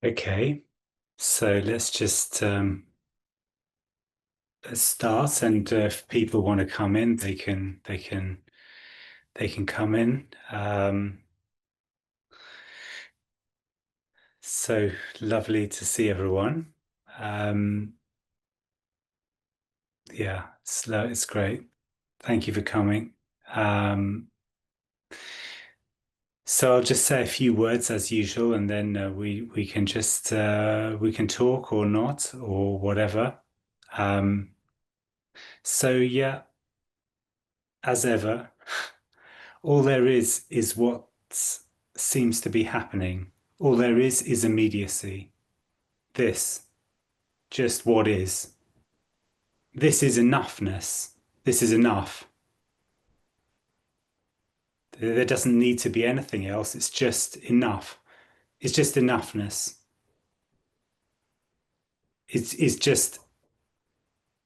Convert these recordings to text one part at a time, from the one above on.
Okay, so let's just let's start, and if people want to come in, they can come in. So lovely to see everyone. Um, yeah, it's great. Thank you for coming. Um, so I'll just say a few words as usual, and then we can just we can talk or not or whatever. Um, so yeah, as ever. All there is what seems to be happening. All there is immediacy. This, just what is. This is enoughness. This is enough. There doesn't need to be anything else. It's just enough. It's just enoughness. It's just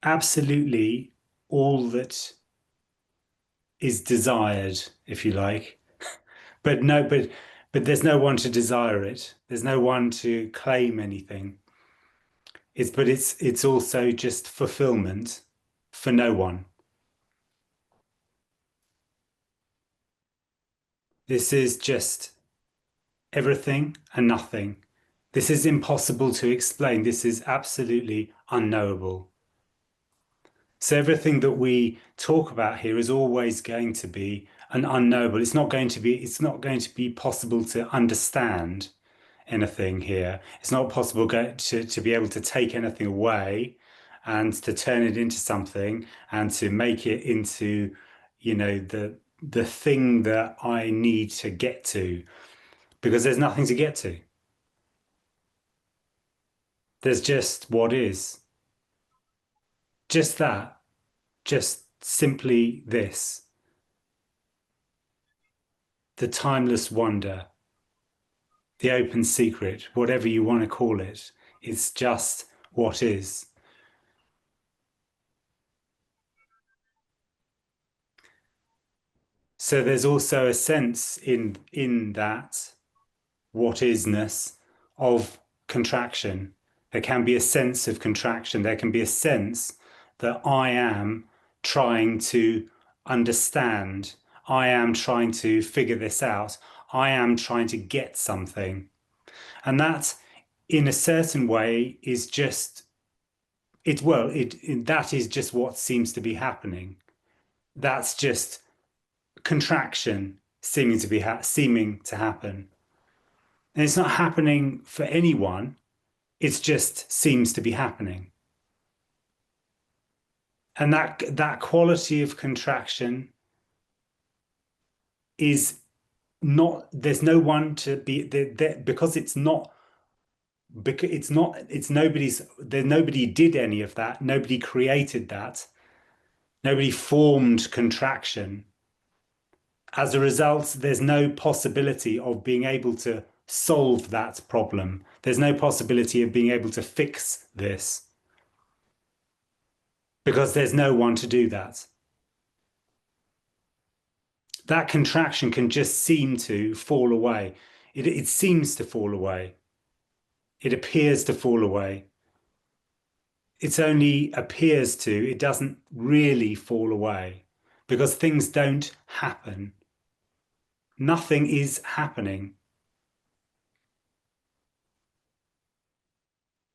absolutely all that is desired, if you like. But no, but there's no one to desire it. There's no one to claim anything. But it's also just fulfillment for no one. This is just everything and nothing. This is impossible to explain. This is absolutely unknowable. So everything that we talk about here is always going to be an unknowable. It's not going to be possible to understand anything here. It's not possible to be able to take anything away and to turn it into something and to make it into, the thing that I need to get to, because there's nothing to get to. There's just what is. Just that. Just simply this. The timeless wonder, the open secret, whatever you want to call it. It's just what is. So there's also a sense in that what isness of contraction. There can be a sense of contraction. There can be a sense that I am trying to understand. I am trying to figure this out. I am trying to get something. And that, in a certain way, is just that is just what seems to be happening. That's just contraction seeming to happen. And it's not happening for anyone. It just seems to be happening. And that quality of contraction is not, there's no one to be there, because it's not, it's nobody's, there, nobody did any of that. Nobody created that. Nobody formed contraction. As a result, there's no possibility of being able to solve that problem. There's no possibility of being able to fix this because there's no one to do that. That contraction can just seem to fall away. It seems to fall away. It appears to fall away. It only appears to, it doesn't really fall away because things don't happen. Nothing is happening.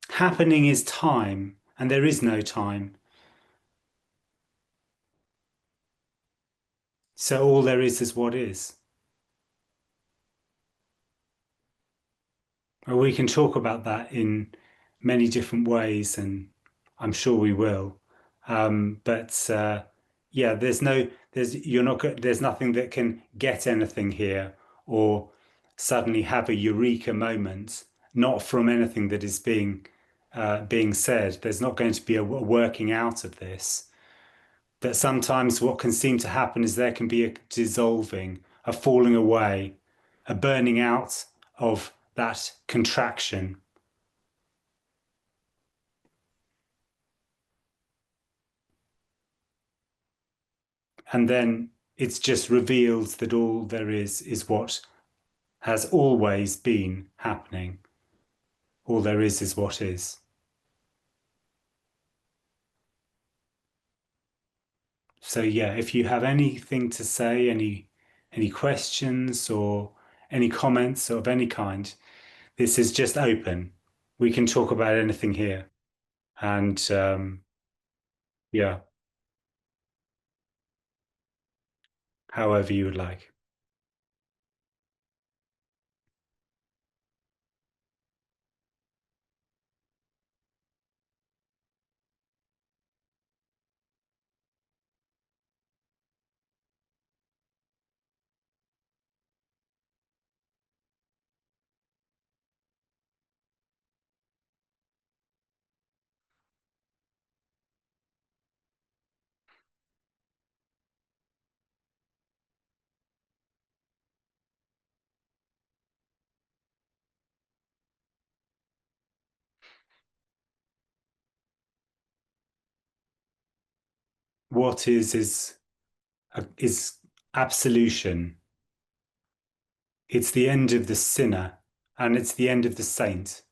Happening is time, and there is no time. So all there is what is. And we can talk about that in many different ways, and I'm sure we will. But yeah, there's nothing that can get anything here or suddenly have a eureka moment, not from anything that is being said. There's not going to be a working out of this. But sometimes what can seem to happen is there can be a dissolving, a falling away, a burning out of that contraction. And then it's just revealed that all there is what has always been happening. All there is what is. So yeah, if you have anything to say, any questions or any comments of any kind, this is just open. We can talk about anything here. And yeah, however you would like. What is absolution. It's the end of the sinner and it's the end of the saint.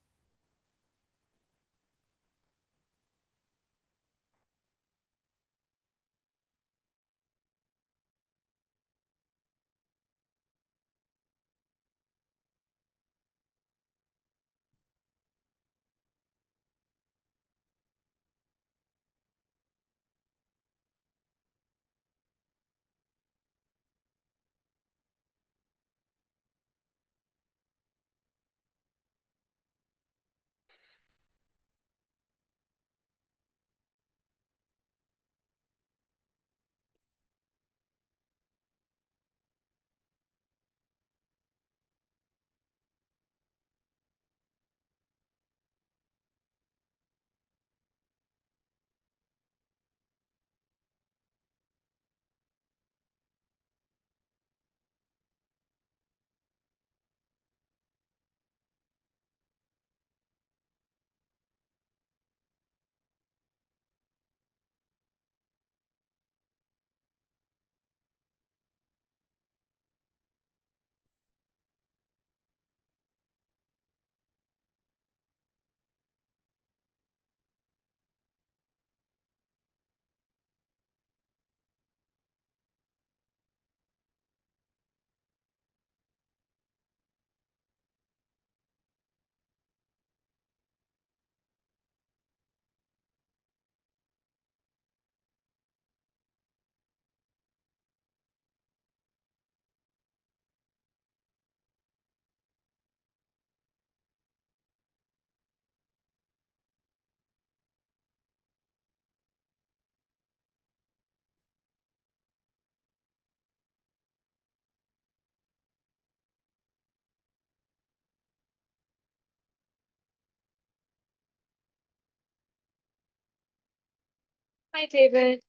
Hi, David.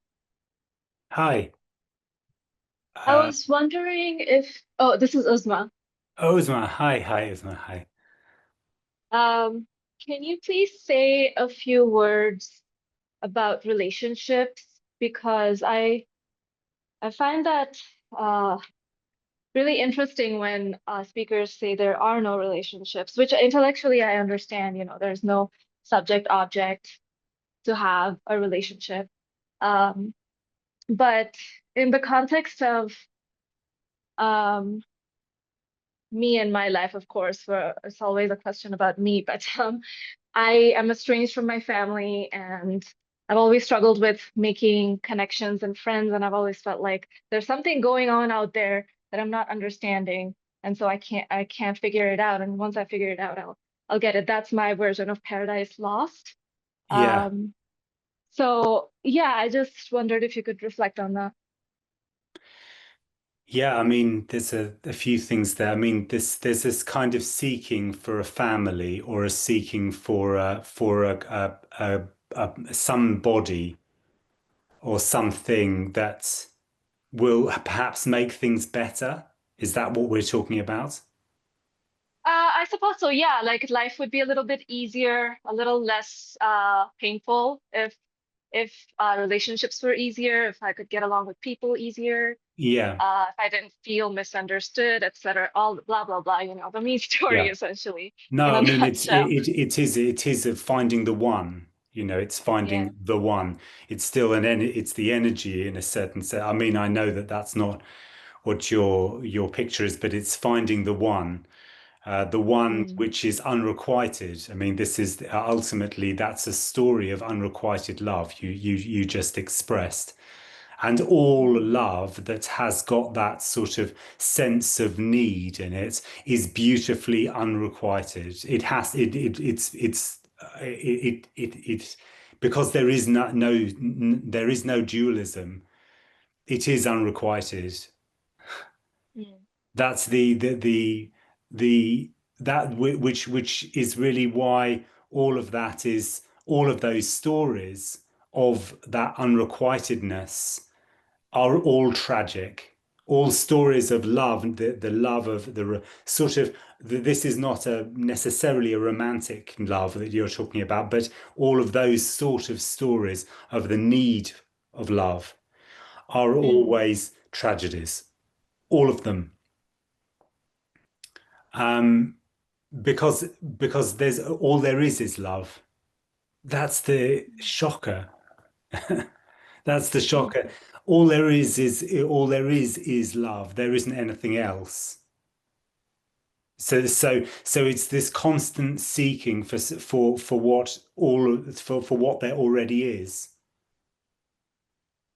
Hi. I Uh, was wondering if, oh, this is Uzma. Ozma. Hi, Ozma. Hi. Um, can you please say a few words about relationships? Because I find that uh, really interesting when speakers say there are no relationships, which intellectually I understand, there's no subject object to have a relationship. Um, but in the context of um, me and my life, of course, for it's always a question about me, but I am estranged from my family and I've always struggled with making connections and friends, and I've always felt like there's something going on out there that I'm not understanding. And so I can't figure it out. And once I figure it out, I'll get it. That's my version of Paradise Lost. Yeah. Um, so yeah, I just wondered if you could reflect on that. Yeah, I mean, there's a few things there. I mean, there's this kind of seeking for a family or a seeking for somebody or something that will perhaps make things better. Is that what we're talking about? I suppose so, yeah. Like life would be a little bit easier, a little less painful if relationships were easier, if I could get along with people easier, Yeah, if I didn't feel misunderstood, etc. All blah blah blah, you know, the me story yeah. essentially in No, a I mean nutshell. it is of finding the one. You know, it's Yeah. finding the one. It's still it's the energy in a certain sense. I mean, I know that that's not what your picture is, but it's finding the one Mm, which is unrequited. I mean, this is ultimately that's a story of unrequited love. You just expressed. And all mm, love that has got that sort of sense of need in it is beautifully unrequited. It has it because there is there is no dualism. It is unrequited. mm, That's the which is really why all of that is all of those stories of that unrequitedness are all tragic. All stories of love, the love of sort of, this is not a necessarily a romantic love that you're talking about, but all of those sort of stories of the need of love are mm, always tragedies. All of them. Um, because there's all there is love. That's the shocker. That's the mm, shocker. All there is love. There isn't anything else. So it's this constant seeking for what all for what there already is,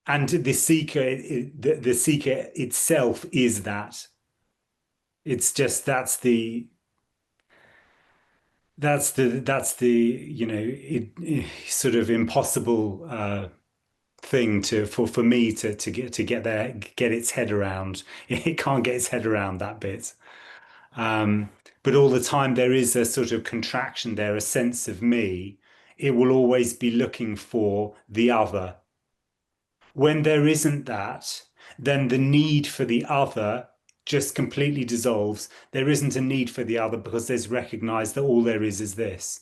and the seeker the seeker itself is that. It's just that's the sort of impossible thing to for me to get there get its head around. It can't get its head around that bit. Um, but all the time there is a sort of contraction there, a sense of me. It will always be looking for the other. When there isn't that, then the need for the other just completely dissolves. There isn't a need for the other because there's recognized that all there is this.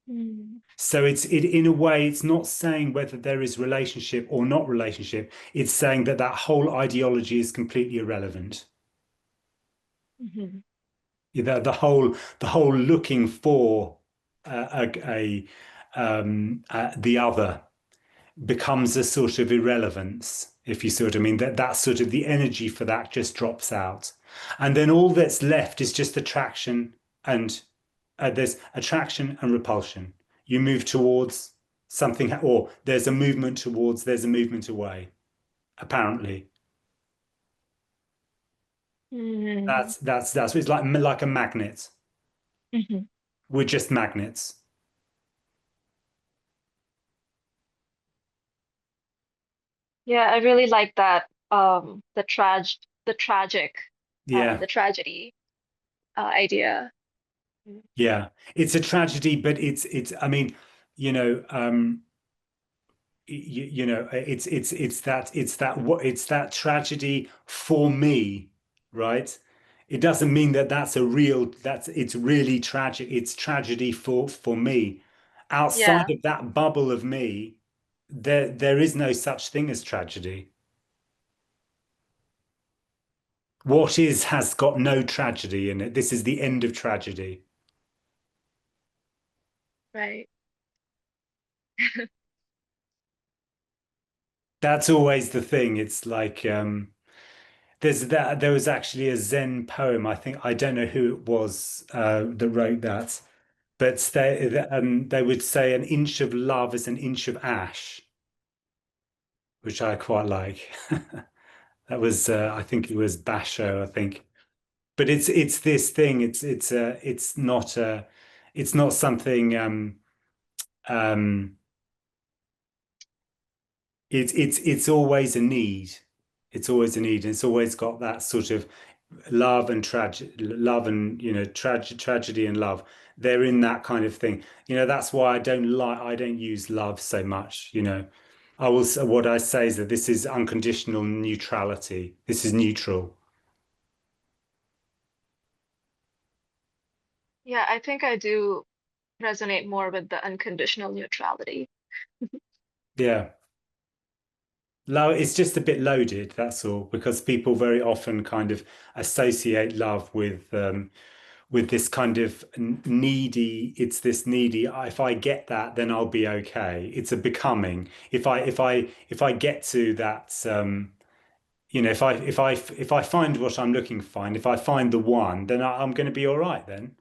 mm, So it in a way, it's not saying whether there is relationship or not relationship. It's saying that that whole ideology is completely irrelevant. mhm, The whole looking for the other becomes a sort of irrelevance, if you see what I mean. That sort of the energy for that just drops out, and then all that's left is just attraction and there's attraction and repulsion. You move towards something, or there's a movement towards, there's a movement away. Apparently, mm, that's it's like a magnet. mhm. We're just magnets. Yeah, I really like that. The tragic, Yeah, the tragedy idea. Mm. yeah. It's a tragedy, but it's. I mean, you know, it's that tragedy for me, right? It doesn't mean that that's a real that's it's really tragic. It's tragedy for me. Outside Yeah, of that bubble of me, there is no such thing as tragedy. What is has got no tragedy in it. This is the end of tragedy. right. That's always the thing. It's like there was actually a Zen poem. I think I don't know who it was that wrote that, but they would say an inch of love is an inch of ash, which I quite like. That was I think it was Basho, I think. But it's this thing. It's not something. Um, it's always a need. It's always a need. And it's always got that sort of love and tragedy and love. They're in that kind of thing. That's why I don't use love so much. What I say is that this is unconditional neutrality. This is neutral. Yeah, I think I do resonate more with the unconditional neutrality. Yeah. It's just a bit loaded, that's all, because people very often kind of associate love with this kind of needy, it's this needy, if I get that, then I'll be okay. It's a becoming. If I get to that if I find what I'm looking for, find, if I find the one, then I'm going to be all right then.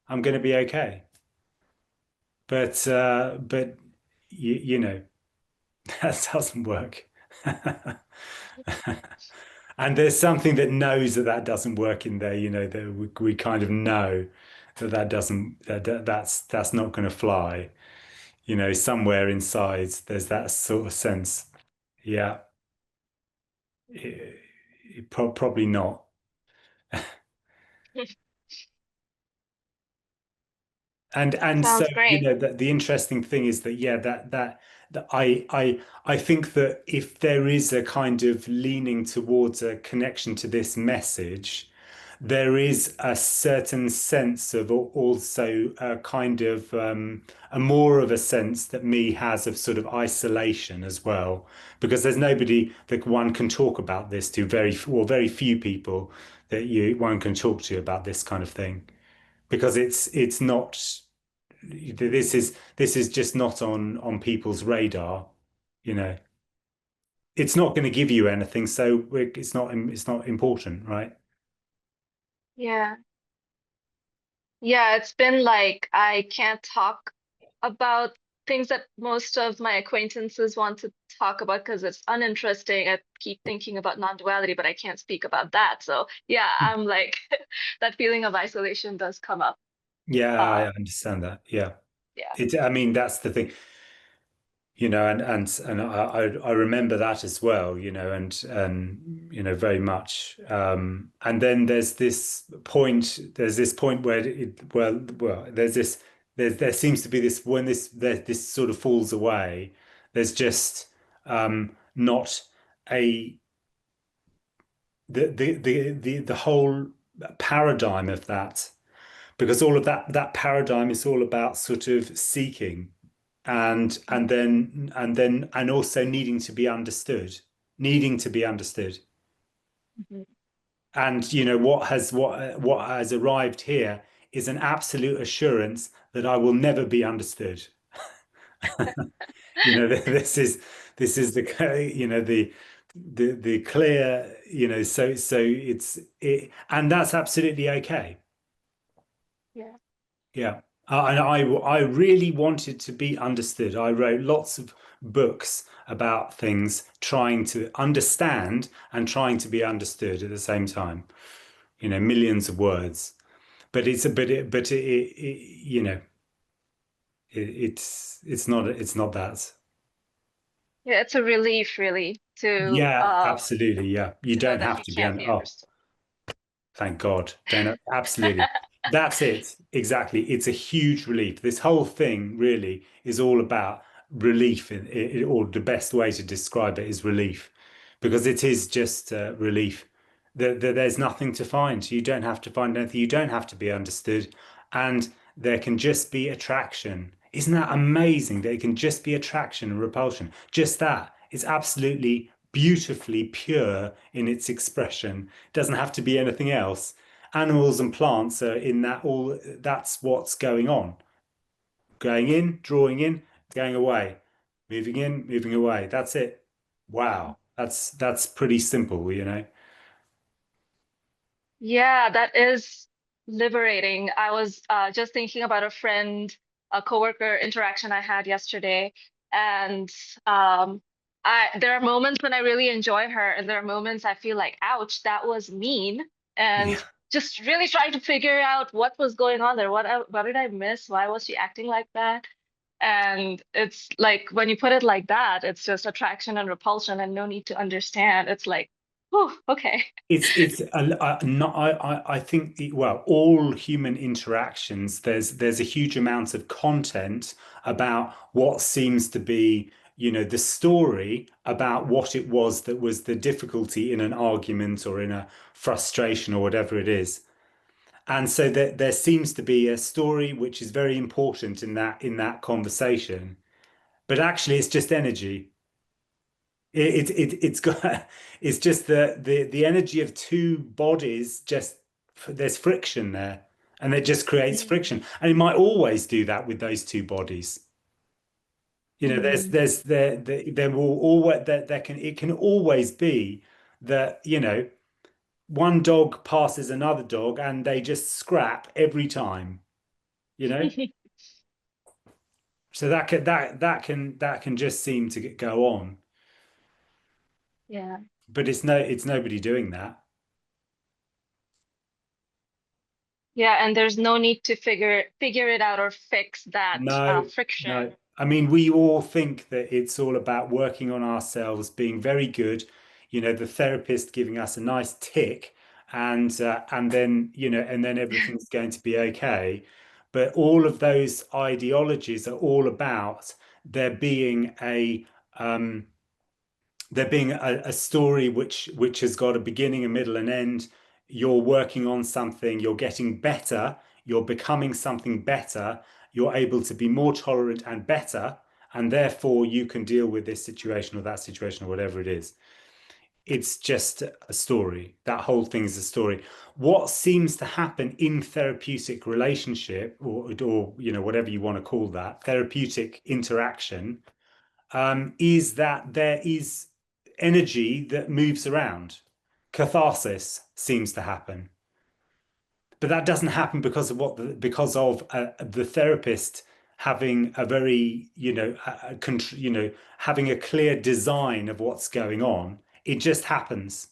I'm going to be okay. But that doesn't work. And there's something that knows that that doesn't work in there, that we kind of know that that doesn't that's not going to fly. Somewhere inside there's that sort of sense. Yeah, probably not. And so Sounds great. the interesting thing is that yeah that I think that if there is a kind of leaning towards a connection to this message, there is a certain sense of also a kind of a more of a sense that me has of sort of isolation as well, because there's nobody that one can talk about this to, very few people that you one can talk to about this kind of thing, because it's not this is just not on people's radar, you know. It's not going to give you anything, so it's not important, right? Yeah. Yeah, it's been like I can't talk about things that most of my acquaintances want to talk about because it's uninteresting. I keep thinking about non-duality, but I can't speak about that. So yeah, I'm like that feeling of isolation does come up. Yeah, I Uh, understand that. Yeah. yeah. I mean, that's the thing, and I remember that as well, and very much. And then there's this point where there seems to be this when this sort of falls away, there's just not a the whole paradigm of that, because all of that paradigm is all about sort of seeking and also needing to be understood. Mhm. And what has arrived here is an absolute assurance that I will never be understood. This is the clear, so and that's absolutely okay. Yeah. Yeah. And I really wanted to be understood. I wrote lots of books about things, trying to understand and trying to be understood at the same time. Millions of words. But it's not that. Yeah, it's a relief really Yeah, absolutely. Yeah. You to know don't that have you to be can't on. be Oh, understood. thank God. Don't absolutely. That's it. Exactly. It's a huge relief. This whole thing really is all about relief, or the best way to describe it is relief, because it is just relief. There's nothing to find. You don't have to find anything. You don't have to be understood, and there can just be attraction. Isn't that amazing that it can just be attraction and repulsion? Just that. It's absolutely beautifully pure in its expression. It doesn't have to be anything else. Animals and plants are in that all. That's what's going on. Going in, drawing in, going away, moving in, moving away. That's it. Wow. That's pretty simple. Yeah, that is liberating. I was just thinking about a coworker interaction I had yesterday, and um, there are moments when I really enjoy her, and there are moments I feel like, ouch, that was mean, Yeah. and just really trying to figure out what was going on there. What did I miss? Why was she acting like that? And it's like when you put it like that, it's just attraction and repulsion, and no need to understand. It's like, oh, okay. Not, I think well, all human interactions, there's a huge amount of content about what seems to be, the story about what it was that was the difficulty in an argument or in a frustration or whatever it is. And so there seems to be a story which is very important in that conversation. but actually it's just energy. It's got it's just the energy of two bodies, just there's friction there, and it just creates Mm. friction, and it might always do that with those two bodies. You know, Mm. there will always there can it can always be that, one dog passes another dog and they just scrap every time, you know. So that can just seem to go on, Yeah. but it's nobody doing that. Yeah, and there's no need to figure it out or fix that No, no. friction. I mean, we all think that it's all about working on ourselves, being very good, the therapist giving us a nice tick, and then, and then everything's going to be okay. But all of those ideologies are all about there being a um, there being a story which has got a beginning, a middle, and end. You're working on something, you're getting better, you're becoming something better, you're able to be more tolerant and better, and therefore you can deal with this situation or that situation or whatever it is. It's just a story. That whole thing is a story. What seems to happen in therapeutic relationship, or whatever you want to call that, therapeutic interaction, is that there is energy that moves around. Catharsis seems to happen, but that doesn't happen because of the therapist having a very, having a clear design of what's going on. It just happens.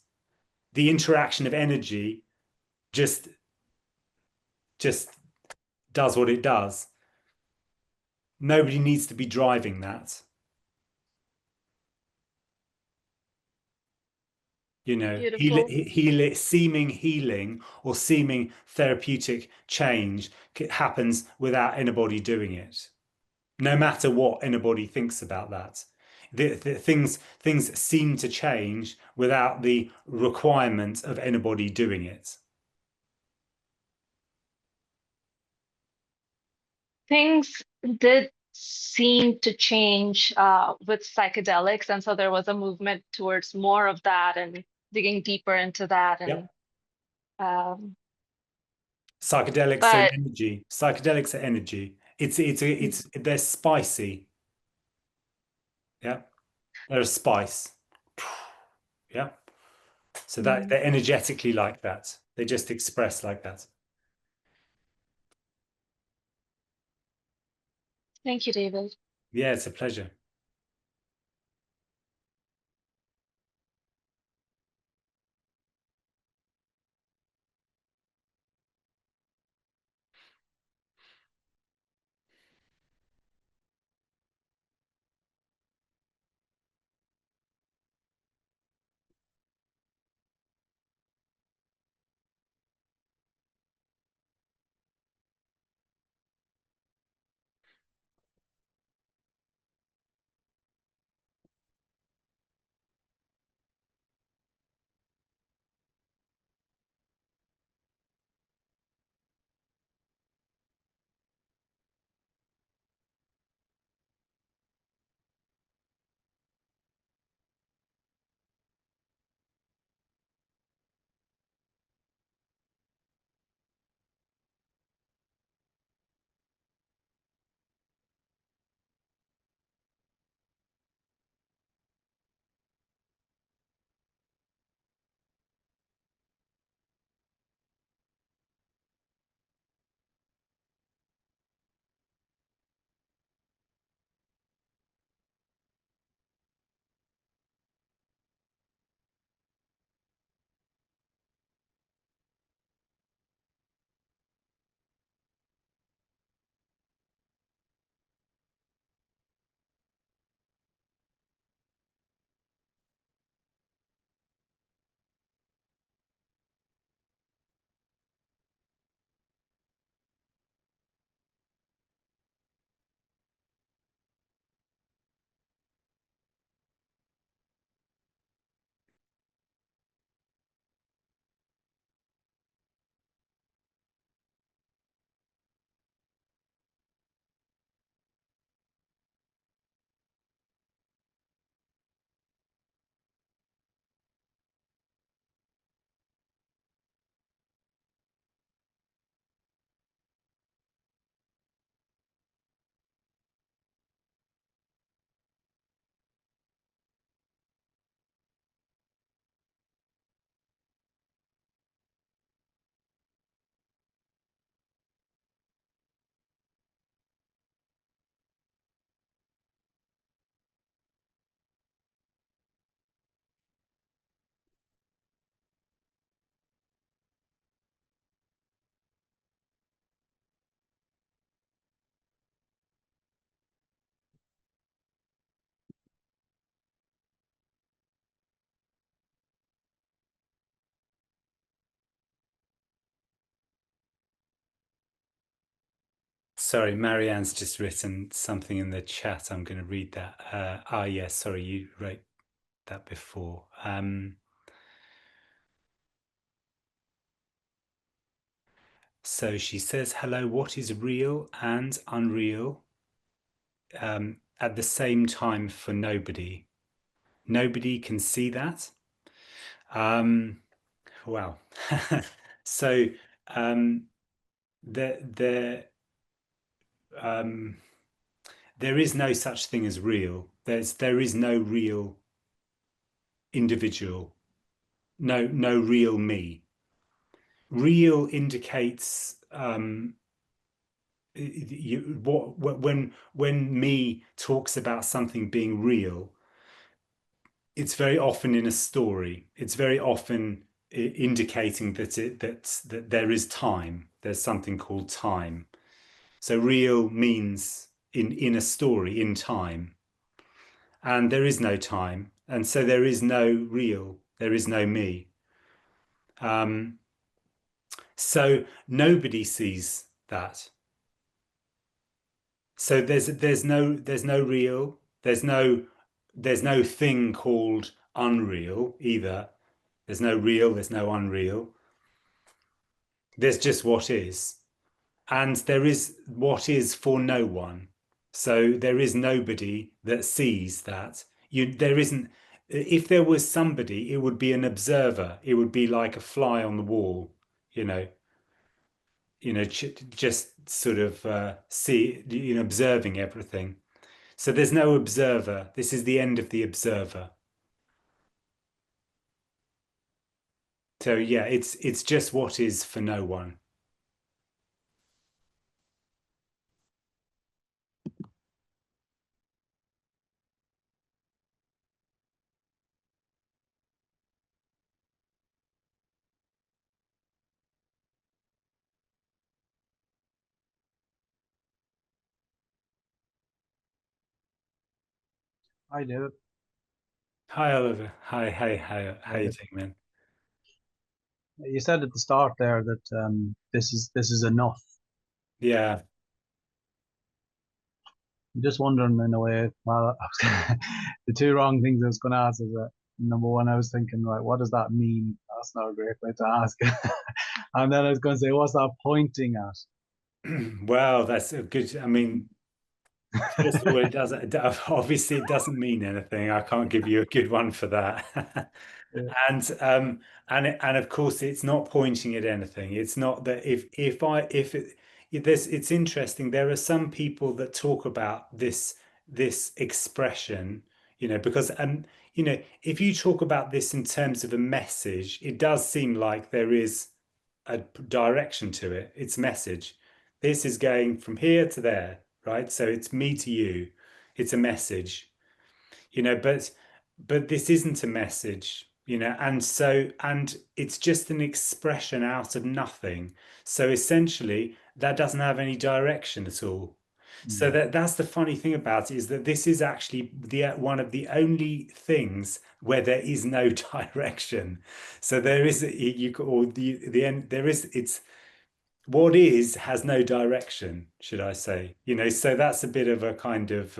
The interaction of energy just just does what it does. Nobody needs to be driving that. Beautiful. Seeming healing or seeming therapeutic change happens without anybody doing it, no matter what anybody thinks about that. Things seem to change without the requirement of anybody doing it. Things did seem to change with psychedelics, and so there was a movement towards more of that and digging deeper into that. And Yep. um, Psychedelics are but energy. Psychedelics are energy. They're spicy. Yeah. They're a spice. Yeah. So that mm, they're energetically like that. They just express like that. thank you, David. Yeah, it's a pleasure. Sorry, Marianne's just written something in the chat. I'm going to read that. Yes, sorry, you wrote that before. So she says, hello, what is real and unreal at the same time for nobody? Nobody can see that. Um, wow. So um, there, there, um, there is no such thing as real. There is no real individual, no real me. Real indicates when me talks about something being real, it's very often in a story. It's very often indicating that there is time. There's something called time. So real means in a story, in time. And there is no time. And so there is no real. There is no me. Um, so nobody sees that. So there's no real. There's no thing called unreal either. There's no real, there's no unreal. There's just what is. And there is what is for no one. So there is nobody that sees that. There isn't, if there was somebody, it would be an observer. It would be like a fly on the wall, you know, just sort of observing everything. So there's no observer. This is the end of the observer. So yeah, it's just what is for no one. I do. Hi, Oliver. Hi, hey, how you doing, man? You said at the start there that this is enough. Yeah. I'm just wondering in a way. Well, the two wrong things I was going to ask is that number one, I was thinking, right, what does that mean? That's not a great way to ask. And then I was going to say, what's that pointing Well, that's a good. I mean, first of all, at? it doesn't. Obviously, it doesn't mean anything. I can't give you a good one for that. Yeah. And of course, it's not pointing at anything. It's not that if it's interesting. There are some people that talk about this expression, because if you talk about this in terms of a message, it does seem like there is a direction to it. It's message. This is going from here to there, right? So it's me to you. It's a message, but this isn't a message, and it's just an expression out of nothing. So essentially, that doesn't have any direction at all. So Mm, that's the funny thing about it, is that this is actually the one of the only things where there is no direction. So there is or the end there is it's what is has no direction, should I say? So that's a bit of a kind of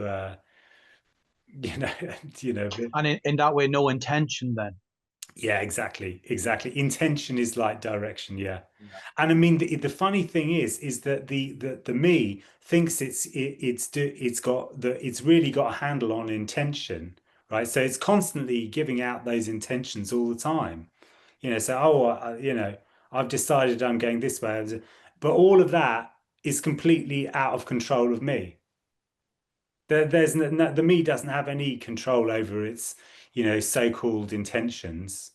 you know bit. And in that way, no intention then. Yeah, exactly. Intention is like direction, yeah. Yeah. And I mean, the funny thing is that the me thinks it's really got a handle on intention, right? So it's constantly giving out those intentions all the time. So, I've decided I'm going this way, but all of that is completely out of control of me. There's the me doesn't have any control over its, so-called intentions.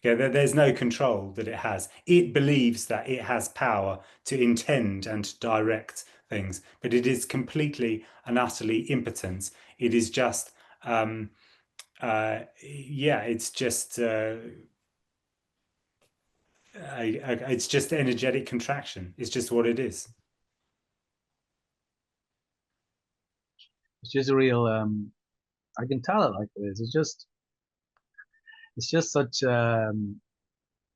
Yeah, there's no control that it has. It believes that it has power to intend and direct things, but it is completely and utterly impotent. It is just, yeah, it's just energetic contraction. It's just what it is. It's just a real. I can tell it like it is. It's just such.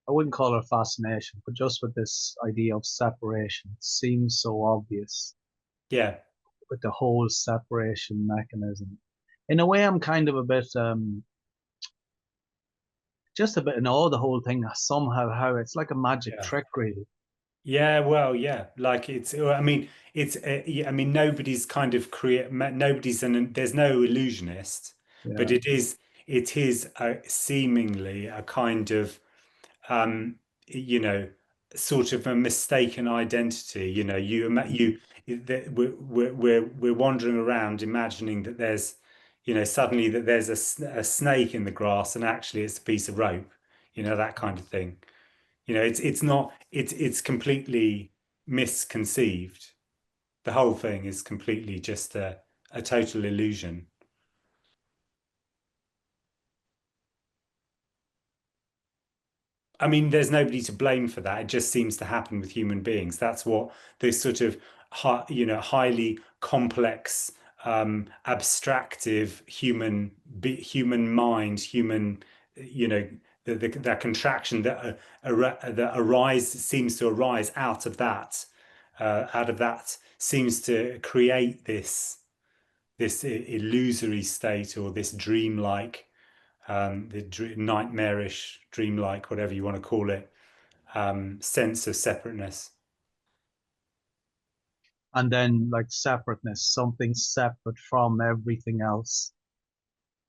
I wouldn't call it fascination, but just with this idea of separation, it seems so obvious. Yeah. with the whole separation mechanism. In a way, I'm kind of a bit, just a bit in awe of the whole thing somehow, how it's like a magic Yeah. trick, really. Yeah, well, yeah, like I mean, yeah, I mean, nobody's kind of nobody's there's no illusionist, but Yeah. it is seemingly a kind of, um, you know, sort of a mistaken identity. You know, that we're wandering around imagining that there's, suddenly that there's a snake in the grass and actually it's a piece of rope, that kind of thing. It's not it's completely misconceived. The whole thing is completely just a total illusion. I mean, there's nobody to blame for that. It just seems to happen with human beings. That's what this sort of highly complex, abstractive human mind, you know, that contraction that seems to arise out of that seems to create this illusory state or this dreamlike, nightmarish, dreamlike, whatever you want to call it, sense of separateness. And then like separateness, something separate from everything else.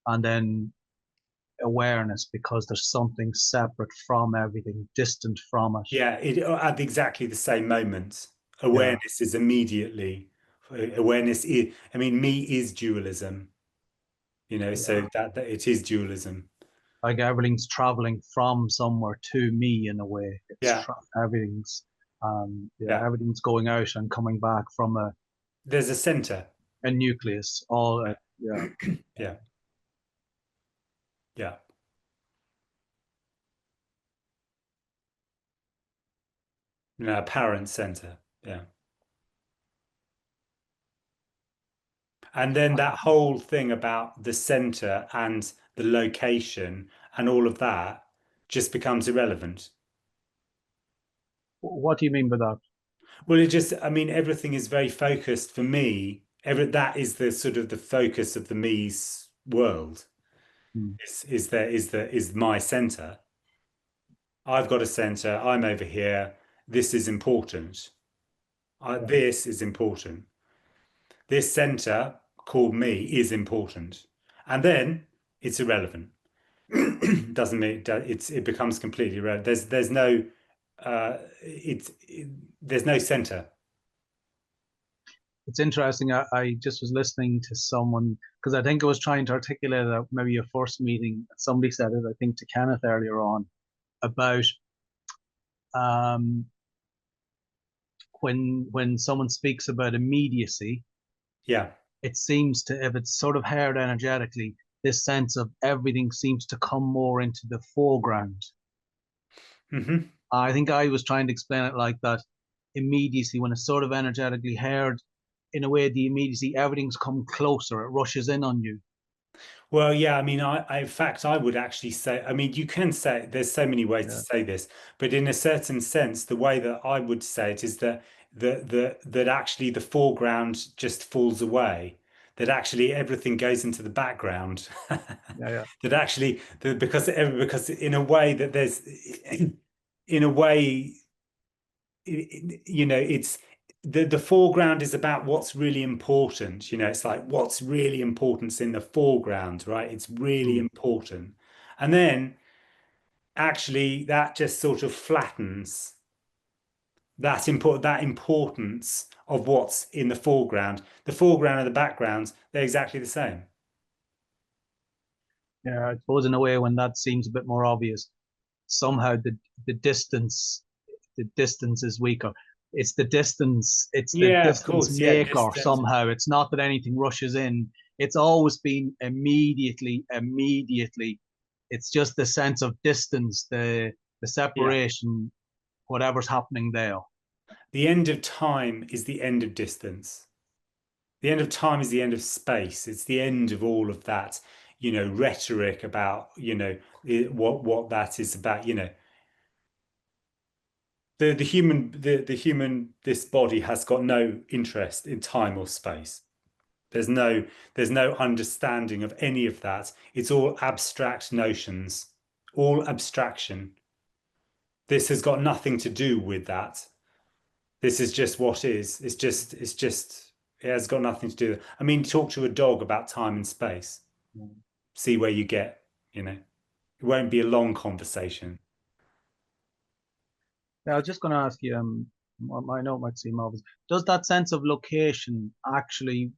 And then awareness, because there's something separate from everything, distant from it. Yeah, at exactly the same moment, Yeah. awareness is immediately awareness. I mean, me is dualism. Yeah. So that it is dualism. Like everything's traveling from somewhere to me in a way. Yeah, Everything's, yeah, yeah. everything's going out and coming back from There's a center. a nucleus. All, yeah. Yeah, yeah. Apparent center. Yeah. And then that whole thing about the center and the location and all of that just becomes irrelevant. What do you mean by that? Well, I mean, everything is very focused for me. That is the sort of the focus of the me's world. Hmm. Is my center. I've got a center. I'm over here. This is important. Yeah. This is important. This center called me is important. And then it's irrelevant. Doesn't mean it becomes completely irrelevant. There's no there's no center. It's interesting. I just was listening to someone because I think I was trying to articulate maybe a first meeting. Somebody said it, I think, to Kenneth earlier on about um, when someone speaks about immediacy, Yeah. it seems to, if it's sort of heard energetically, this sense of everything seems to come more into the foreground. Hmm. I think I was trying to explain it like that immediacy, when it's sort of energetically heard, in a way, the immediacy, everything's come closer, it rushes in on you. Well, yeah, I mean, in fact, I would actually say, I mean, you can say there's so many ways to Yeah, say this, but in a certain sense, the way that I would say it is that that actually the foreground just falls away, that actually everything goes into the background, yeah, yeah. that actually because in a way that there's in a way it's the foreground is about what's really important. It's like what's really important's in the foreground, right? It's really Hmm. important. And then actually that just sort of flattens that importance of what's in the foreground. The foreground and the background, they're exactly the same. Yeah, I suppose in a way when that seems a bit more obvious, somehow the distance the distance is weaker. It's the Yeah, of distance course. Yeah, maker somehow. It's not that anything rushes in. It's always been immediately. It's just the sense of distance, the yeah. separation, whatever's happening there. The end of time is the end of distance. The end of time is the end of space. It's the end of all of that, rhetoric about, what that is about, the human this body has got no interest in time or space. There's no there's no understanding of any of that. It's all abstract notions, all abstraction. This has got nothing to do with that. This is just what is. It's just it has got nothing to do. I mean, talk to a dog about time and space. Mm. See where you get, It won't be a long conversation. Yeah, I was just going to ask you, I know it might seem obvious. Does that sense of location actually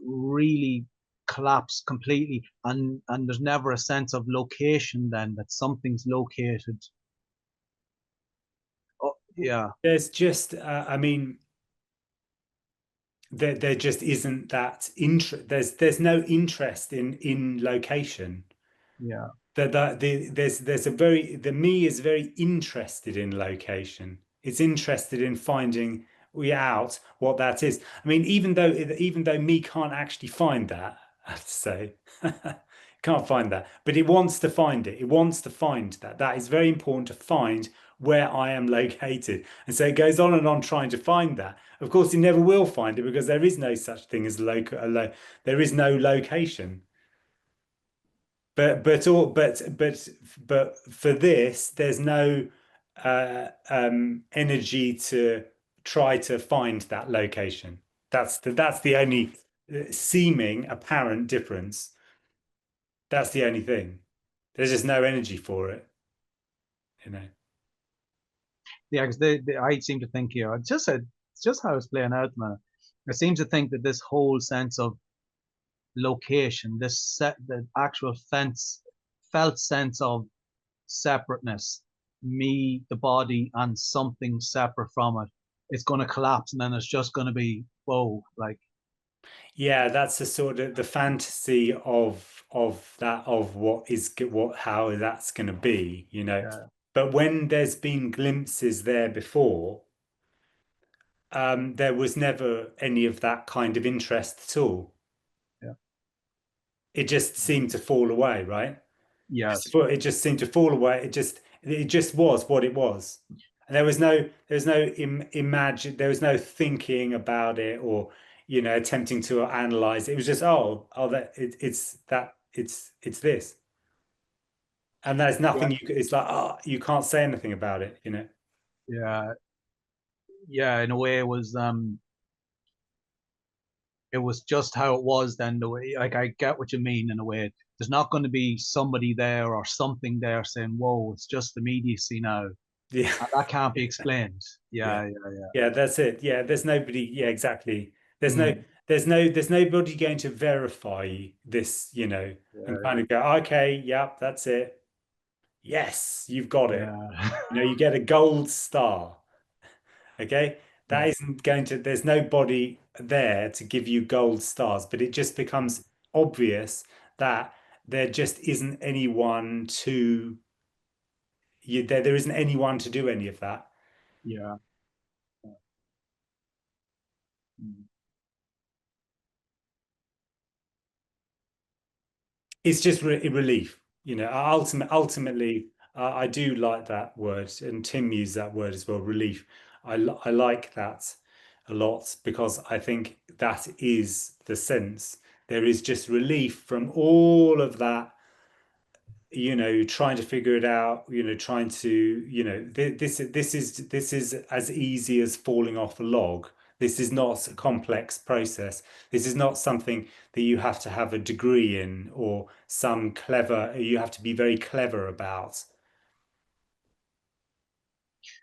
really collapse completely, and there's never a sense of location then that something's located? Oh, yeah, There's just, I mean, there just isn't that interest. There's no interest in location. yeah, There's a very the me is very interested in location. It's interested in finding out what that is. I mean, even though me can't actually find that, I have to say, can't find that, but it wants to find it. It wants to find that. That is very important to find where I am located. And so it goes on and on trying to find that. Of course, it never will find it because there is no such thing as there is no location. But for this, there's no energy to try to find that location. That's the only seeming apparent difference. That's the only thing. There's just no energy for it, you know. yeah. Because I seem to think here, it's just how it's playing out, man. I seem to think that this whole sense of location, the actual felt sense of separateness, me, the body, and something separate from it, it's going to collapse, and then it's just going to be whoa, like Yeah, that's the sort of the fantasy of what how that's going to be, you know. yeah, But when there's been glimpses there before, there was never any of that kind of interest at all. yeah, It just seemed to fall away, right? yes, It just seemed to fall away. It just was what it was. And there was no imagine, there was no thinking about it or attempting to analyze it. It was just that it's that it's this. And there's yeah, nothing it's like you can't say anything about it. yeah, yeah. In a way, it was just how it was then. The way, like, I get what you mean. In a way, there's not going to be somebody there or something there saying, "Whoa, it's just immediacy now." Yeah. And that can't be explained. Yeah. Yeah, yeah, yeah. Yeah, that's it. Yeah, there's nobody. Yeah, exactly. There's no, Mm, there's nobody going to verify this, and kind yeah, of go, okay, yep, that's it. Yes, you've got it. yeah, You get a gold star. Okay. yeah, That isn't going to, there's nobody there to give you gold stars, but it just becomes obvious that there just isn't anyone there isn't anyone to do any of that. yeah. Mm, It's just relief. Ultimately, I do like that word, and Tim used that word as well, relief. I like that a lot because I think that is the sense. There is just relief from all of that, trying to figure it out, trying to, this is as easy as falling off a log. This is not a complex process. This is not something that you have to have a degree in or you have to be very clever about.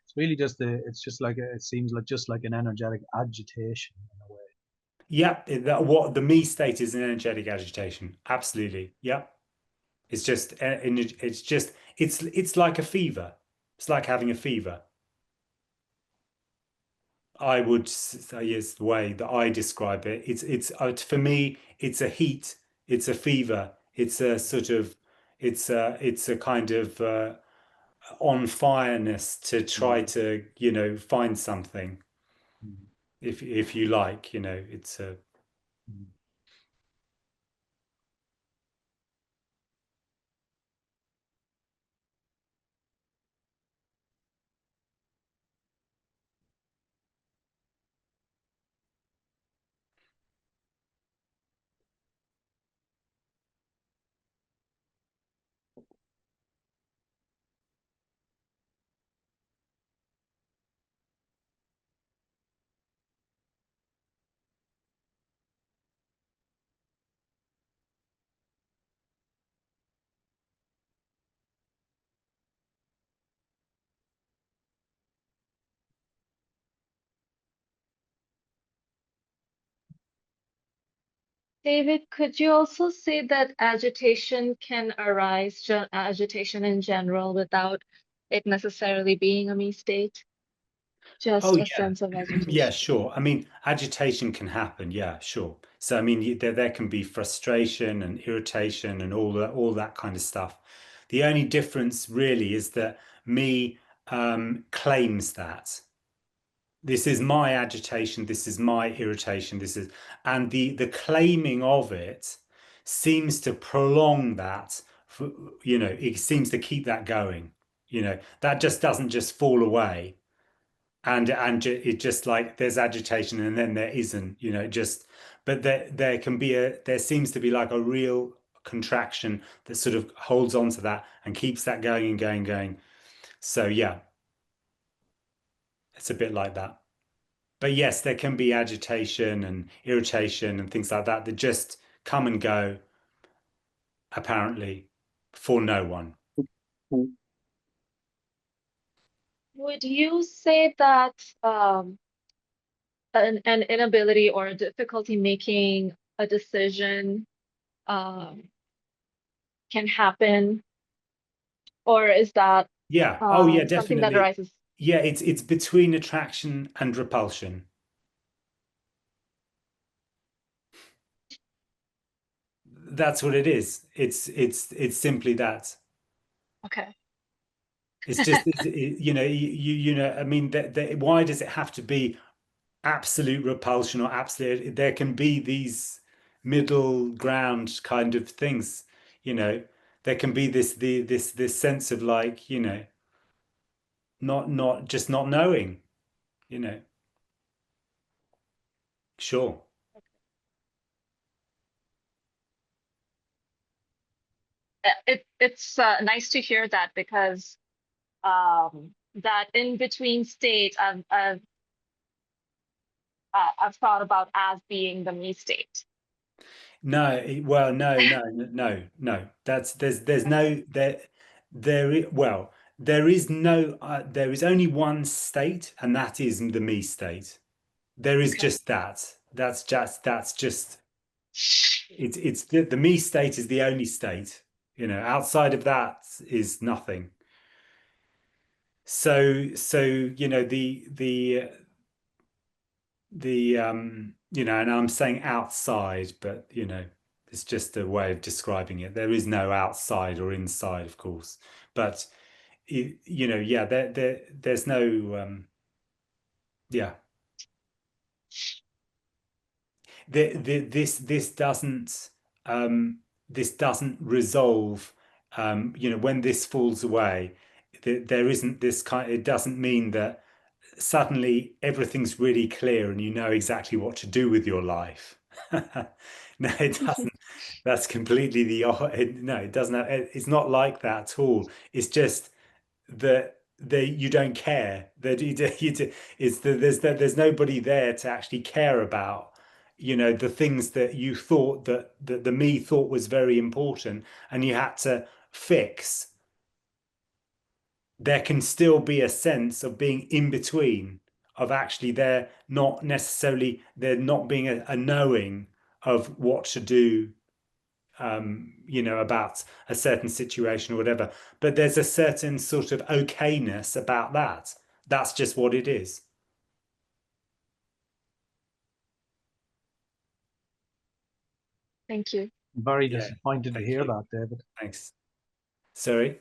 it's really just it's just like it seems like just like an energetic agitation in a way. Yep, what the me state is an energetic agitation. Absolutely. Yep. It's like a fever. It's like having a fever. I would say is the way that I describe it. It's for me, it's a heat, it's a fever, it's a sort of, it's a kind of on fireness to try Mm, to find something. mm, If you like, it's a mm. David, could you also say that agitation can arise, agitation in general, without it necessarily being a me state? Just Oh a yeah, sense of yeah, agitation. sure. I mean, agitation can happen. Yeah, sure. So I mean, there can be frustration and irritation and all that kind of stuff. The only difference really is that me claims that this is my agitation, this is my irritation, this is, and the claiming of it seems to prolong that. For, it seems to keep that going. That just doesn't just fall away it just like there's agitation and then there isn't, just but there seems to be like a real contraction that sort of holds on to that and keeps that going and going and going. So yeah, it's a bit like that. But yes, there can be agitation and irritation and things like that that just come and go, apparently, for no one. Would you say that um, an inability or a difficulty making a decision um, can happen, or is that Yeah. Oh yeah, something that definitely. arises? Yeah, it's between attraction and repulsion. That's what it is. It's simply that. Okay. It's just I mean why does it have to be absolute repulsion or absolute? There can be these middle ground kind of things. You know, there can be this sense of like not just not knowing. You know, sure. It's nice to hear that because that in between state I've thought about as being the me state. No, well, no. There's no well, there is only one state, and that is the me state. There is Okay. just that. That's just it's the me state is the only state. Outside of that is nothing. So and I'm saying outside, but it's just a way of describing it. There is no outside or inside, of course, but yeah, there's no yeah. This doesn't this doesn't resolve. When this falls away, there isn't this kind. It doesn't mean that suddenly everything's really clear and you know exactly what to do with your life. No, it doesn't. That's completely no, it doesn't it's not like that at all. It's just that you don't care that it's there's nobody there to actually care about the things that you thought that the me thought was very important and you had to fix. There can still be a sense of being in between, of actually there not being a knowing of what to do, about a certain situation or whatever. But there's a certain sort of okayness about that. That's just what it is. Thank you. I'm very Yeah. disappointed to Thank hear you. that, David. Thanks. Sorry.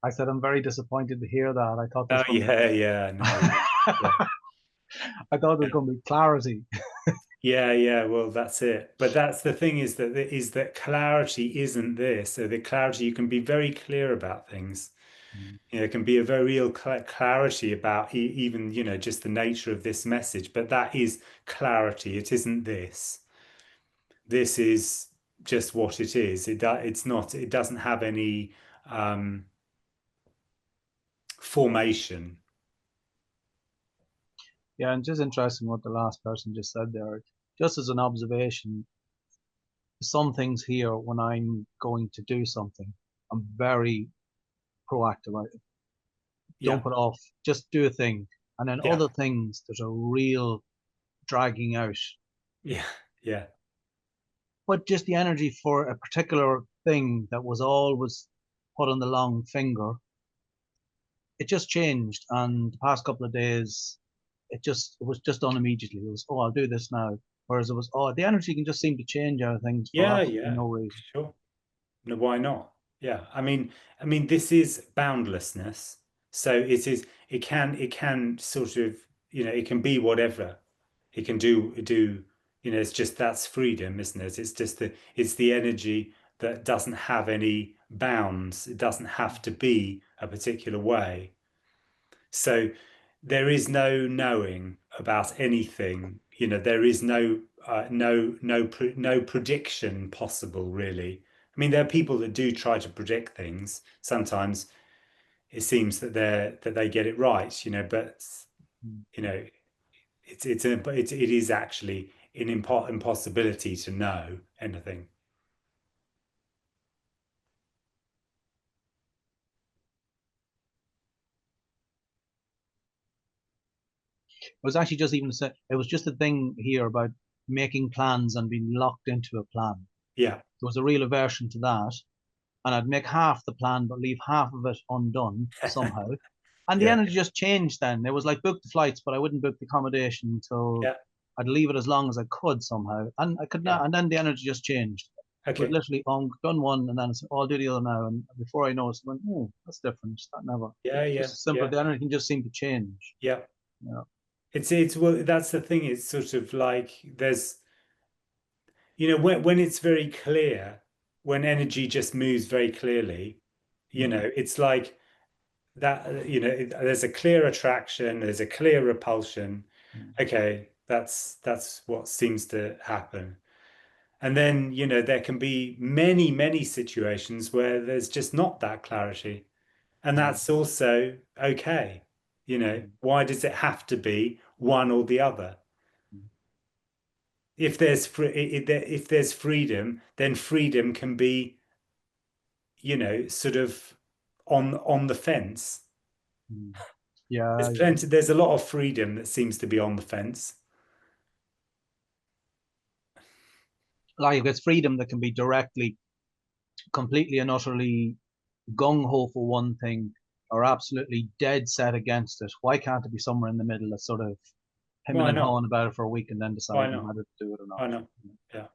I said I'm very disappointed to hear that. I thought Oh there's going to yeah, yeah, no, yeah, yeah, I thought there's yeah. going to be clarity. Yeah, yeah, well, that's it. But that's the thing is that clarity isn't this. So the clarity, you can be very clear about things. It can be a very real clarity about even, just the nature of this message. But that is clarity. It isn't this. This is just what it is. It's not, it doesn't have any um, formation. Yeah, and just interesting what the last person just said there. Just as an observation, some things here when I'm going to do something, I'm very proactive. I Yeah, don't put off, just do a thing. And then yeah, other things, there's a real dragging out. yeah, yeah. but just the energy for a particular thing that was always put on the long finger, it just changed. And the past couple of days, it was just done immediately. It was, oh, I'll do this now. Whereas it was, oh, the energy can just seem to change out of things for Yeah, absolutely yeah, no reason. sure. No, why not? Yeah, I mean, this is boundlessness. So it can sort of, it can be whatever. It can do, it's just that's freedom, isn't it? It's the energy that doesn't have any bounds. It doesn't have to be a particular way. So there is no knowing about anything. There is no prediction possible, really. I mean, there are people that do try to predict things. Sometimes it seems that they get it right, but you know, it is actually an impossibility to know anything. It was actually just even, it was just a thing here about making plans and being locked into a plan. Yeah, There was a real aversion to that. And I'd make half the plan, but leave half of it undone somehow. And the yeah, energy just changed then. It was like book the flights, but I wouldn't book the accommodation until yeah, I'd leave it as long as I could somehow. And I could yeah. not, and then the energy just changed. It was Okay. literally done one, and then I said, oh, I'll do the other now. And before I know it, I went, oh, that's different. That never. Yeah, yeah, Just simple. yeah, The energy can just seem to change. yeah. You know? It's well, that's the thing. It's sort of like there's when it's very clear, when energy just moves very clearly, Mm, it's like that, there's a clear attraction, there's a clear repulsion. mm, Okay, that's what seems to happen. And then, there can be many, many situations where there's just not that clarity. And mm, that's also okay. mm, Why does it have to be one or the other? mm, If there's freedom, then freedom can be, sort of on the fence. mm. Yeah, There's yeah. plenty, there's a lot of freedom that seems to be on the fence. Like it's freedom that can be directly, completely and utterly gung ho for one thing or absolutely dead set against it. Why can't it be somewhere in the middle that's sort of hemming Why and not? hawing about it for a week and then Why deciding not? whether to do it or not? Why not? Yeah.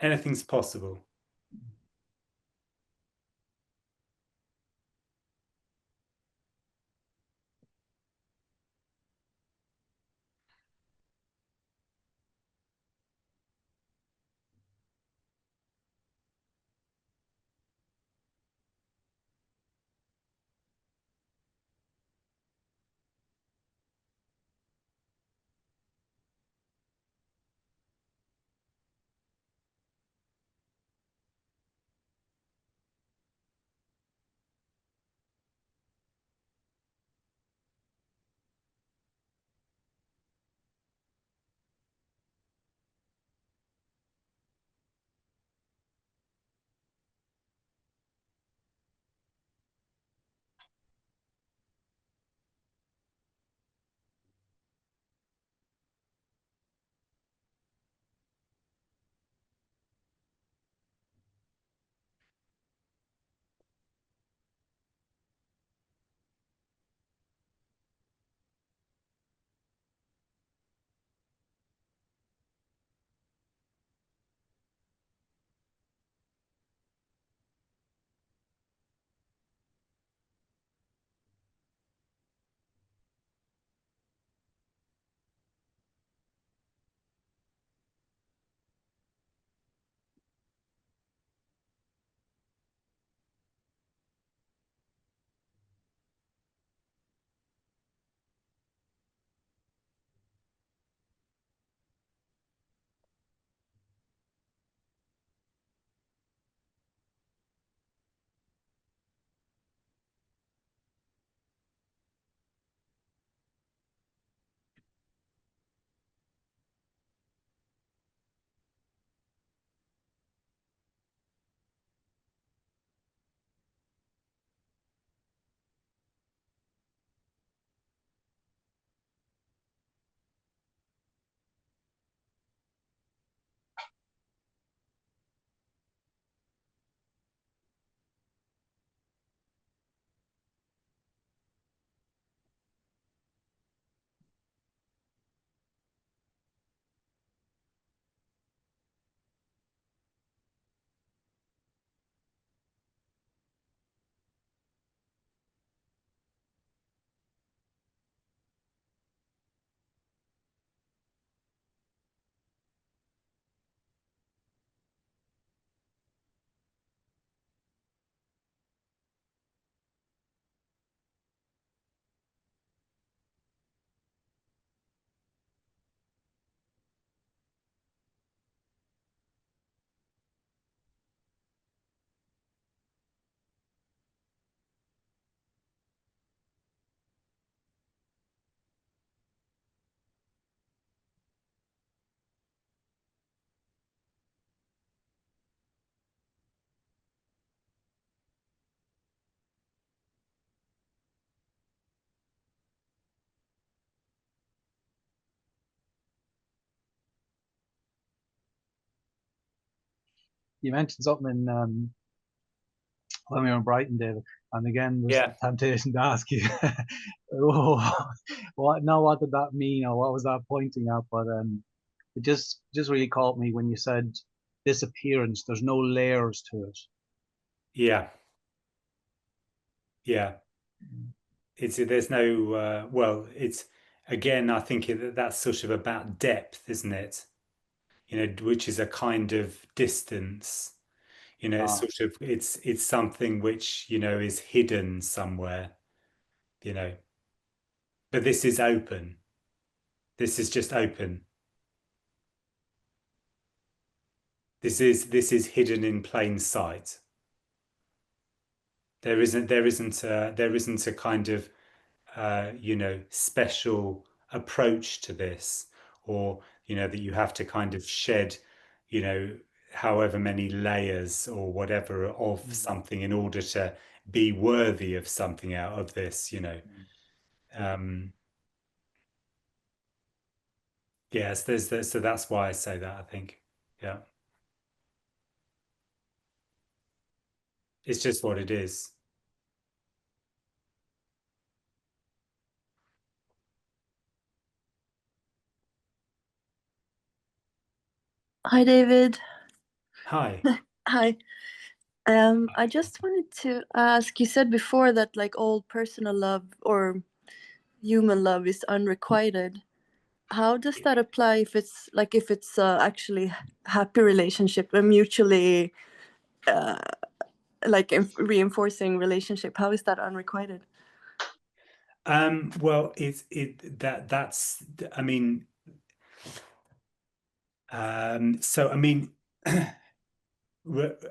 Anything's possible. you mentioned something when we were in Brighton, David, and again, there's Yeah. the temptation to ask you, what did that mean, or what was that pointing at? But it just really caught me when you said disappearance. There's no layers to it. Yeah. Yeah. There's no well, it's again, I think that's sort of about depth, isn't it? Which is a kind of distance. It's Ah, sort of it's something which, is hidden somewhere, you know. But this is open. This is just open. This is hidden in plain sight. There isn't a kind of special approach to this, or that you have to kind of shed, you know, however many layers or whatever of mm, something in order to be worthy of something out of this. mm, yeah, Um, yes, so that's why I say that, I think. Yeah, it's just what it is. Hi, David. Hi. Hi. I just wanted to ask, you said before that like all personal love or human love is unrequited. How does that apply if it's actually happy relationship, a mutually uh, reinforcing relationship? How is that unrequited? Well, that's I mean, so I mean,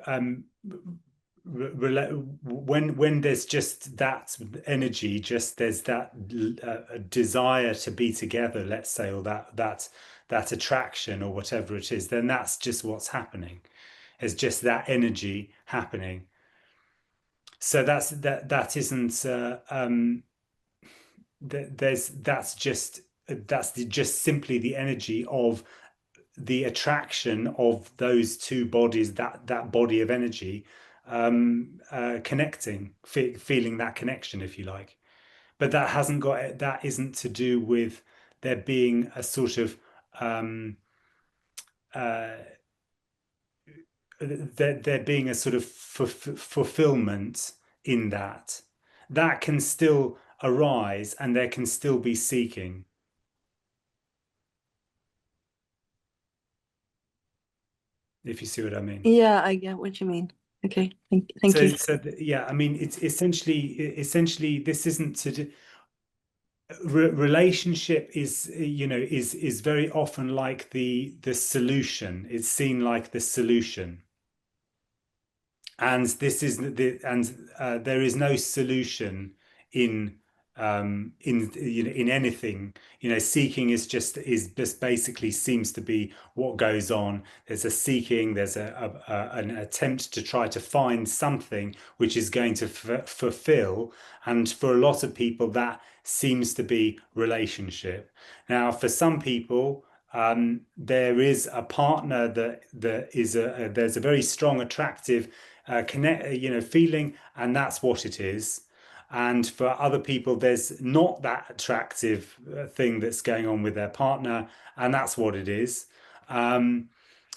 um, when there's just that energy, just there's that desire to be together, let's say, or that attraction or whatever it is, then that's just what's happening. It's just that energy happening. So that isn't just simply the energy of the attraction of those two bodies, that body of energy, connecting, feeling that connection, if you like. But that isn't to do with there being a sort of um, uh, there being a sort of fulfillment in that. That can still arise, and there can still be seeking, if you see what I mean. Yeah, I get what you mean. Okay, thank you. Yeah, I mean, it's essentially this isn't to do, relationship is very often like the solution. It's seen like the solution, and this is the and there is no solution in in anything. Seeking is just basically seems to be what goes on. There's a seeking, there's an attempt to try to find something which is going to fulfill, and for a lot of people that seems to be relationship. Now, for some people, there is a partner that is there's a very strong attractive connect feeling, and that's what it is. And for other people, there's not that attractive thing that's going on with their partner, and that's what it is. Um,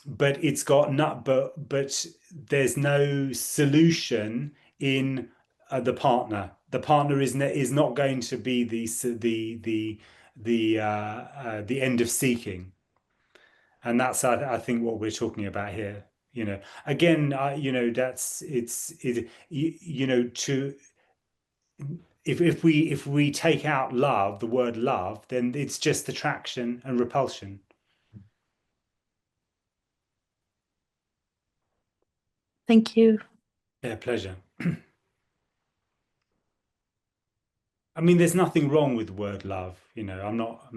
but it's got not but there's no solution in the partner is not going to be the end of seeking, and that's I think what we're talking about here. Again, that's it to if we take out love, the word love, then it's just attraction and repulsion. Thank you. Yeah, pleasure. I mean, there's nothing wrong with the word love. I'm not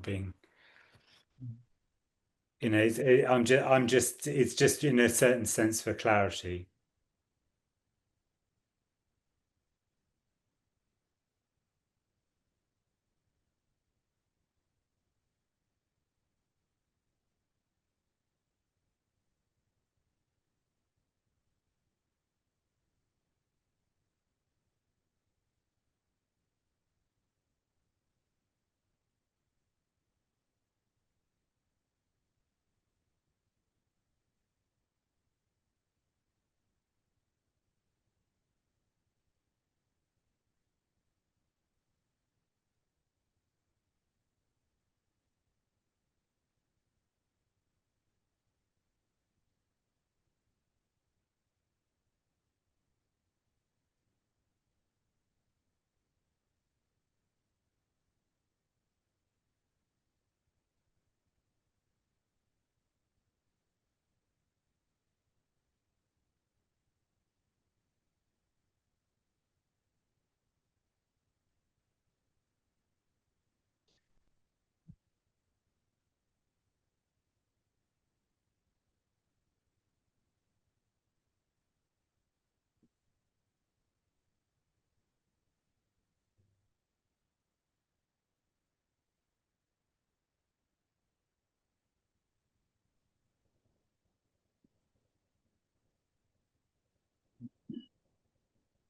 being, it's just in a certain sense for clarity.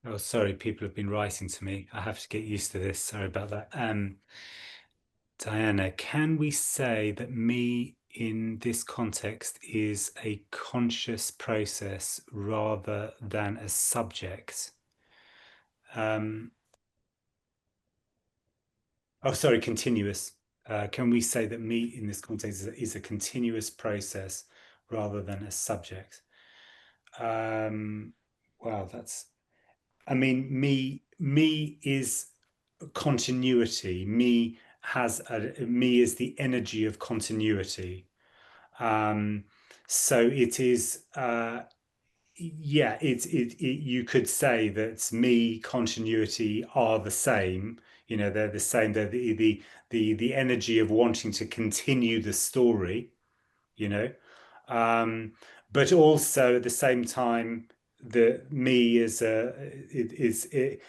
Oh, sorry, people have been writing to me. I have to get used to this. Sorry about that. Diana, can we say that me in this context is a conscious process rather than a subject? Oh, sorry, continuous. Can we say that me in this context is a continuous process rather than a subject? Wow, I mean, me is continuity. Me is the energy of continuity. Um, so it is, yeah, you could say that me, continuity are the same. You know, they're the same. They're the energy of wanting to continue the story, you know. But also at the same time, the me is that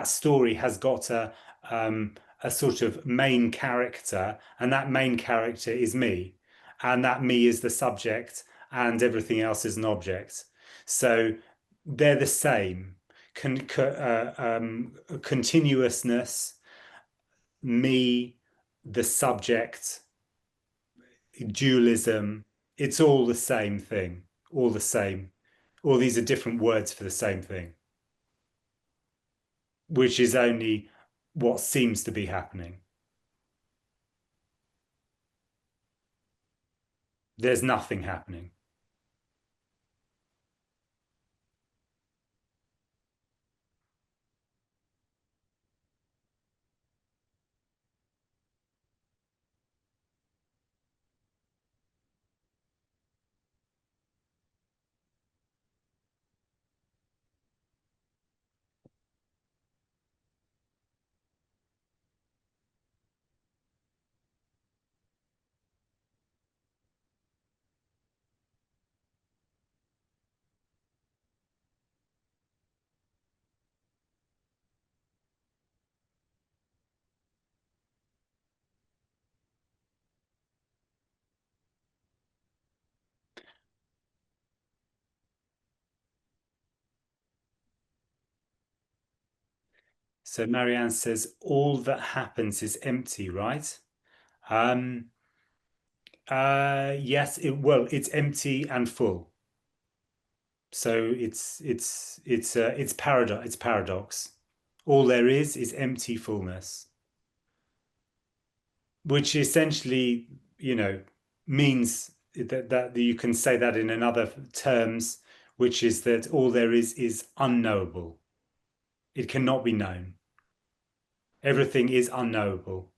story has got a sort of main character, and that main character is me, and that me is the subject, and everything else is an object. So they're the same. Continuousness, me, the subject, dualism, it's all the same thing, all the same. All these are different words for the same thing, which is only what seems to be happening. There's nothing happening. So Marianne says all that happens is empty, right? Um, yes, it's empty and full. So it's paradox. It's paradox. All there is empty fullness, which essentially, you know, means that you can say that in another terms, which is that all there is unknowable. It cannot be known. Everything is unknowable.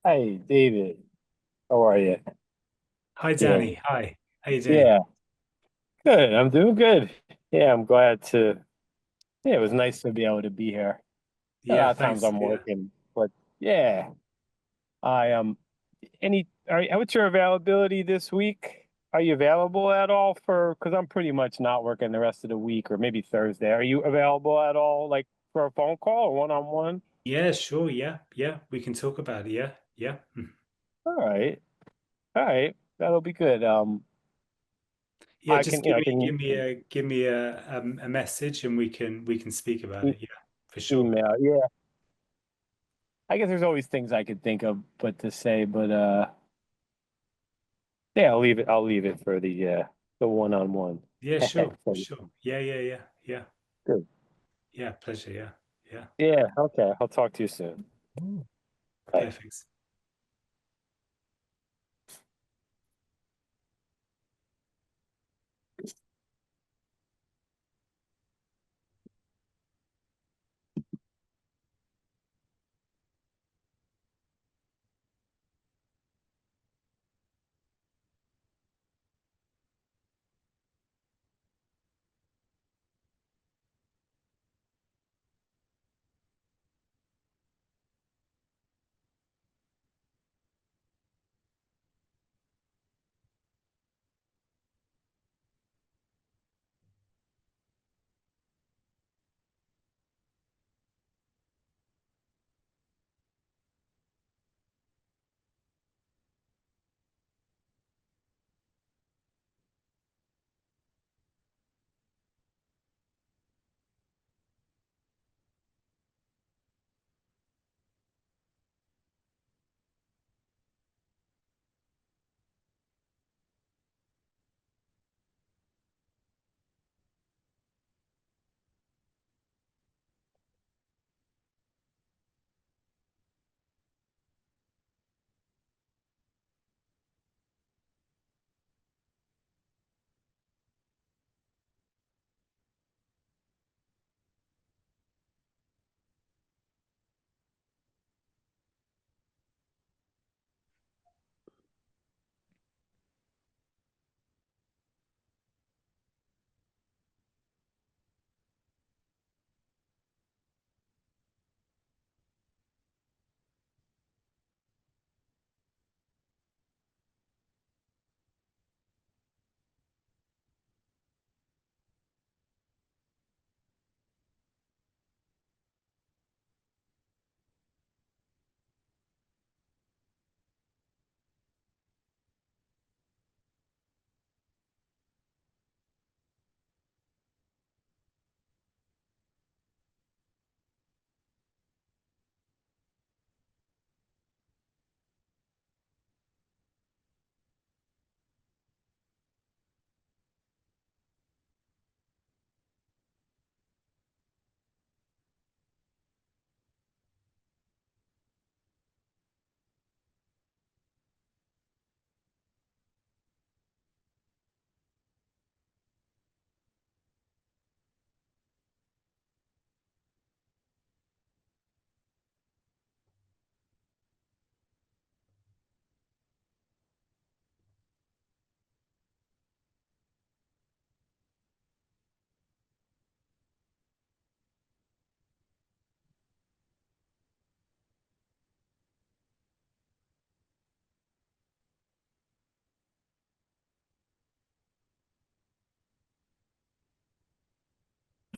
Hi, David. How are you? Hi, Yeah, Danny. Hi. How you doing? yeah, good. I'm doing good. Yeah, I'm glad to. Yeah, it was nice to be able to be here. A Yeah, lot of times thanks. I'm Yeah. working, but yeah, I Any? What's your availability this week? Are you available at all for? Because I'm pretty much not working the rest of the week, or maybe Thursday. Are you available at all, like for a phone call or one-on-one? Yeah, sure. Yeah. Yeah. We can talk about it. Yeah. Yeah. All right, all right, that'll be good. Yeah, I just can, you know, I can give me a message and we can speak about e it. Yeah, for sure. email. Yeah. I guess there's always things I could think of, but to say, but yeah, I'll leave it. I'll leave it for the one-on-one. Yeah, sure. So, Sure. Yeah, yeah, yeah. Yeah. good. Yeah, pleasure. Yeah. Yeah. Yeah. Okay. I'll talk to you soon. Bye. Perfect.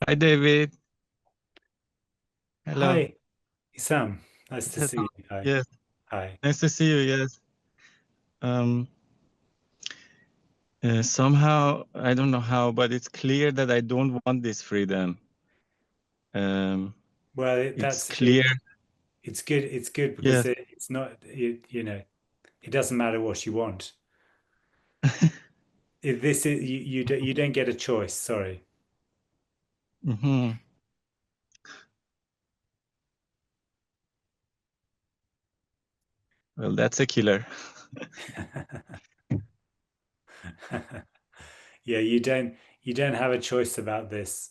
Hi, David. Hello. Hi, Sam. Nice to see you. Hi. Yes, Hi. nice to see you. Yes. Um, Somehow, I don't know how, but it's clear that I don't want this freedom. Well, It's that's clear. it. It's good. It's good because Yes. it's not, you know, it doesn't matter what you want. This is you don't get a choice. Sorry. hmm Well, that's a killer. Yeah, you don't have a choice about this.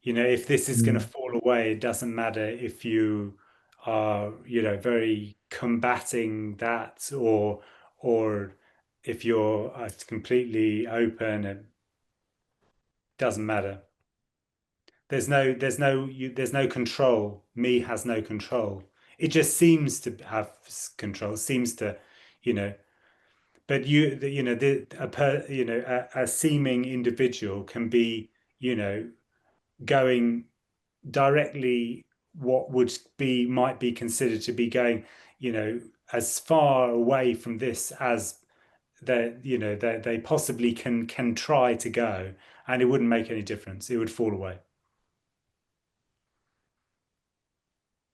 You know, if this is going to Mm. fall away, it doesn't matter if you are, very combating that, or if you're completely open, it doesn't matter. There's no control. Me has no control. It just seems to have control, seems to, you know, but a seeming individual can be, going directly what might be considered to be going, as far away from this as they possibly can try to go, and it wouldn't make any difference. It would fall away.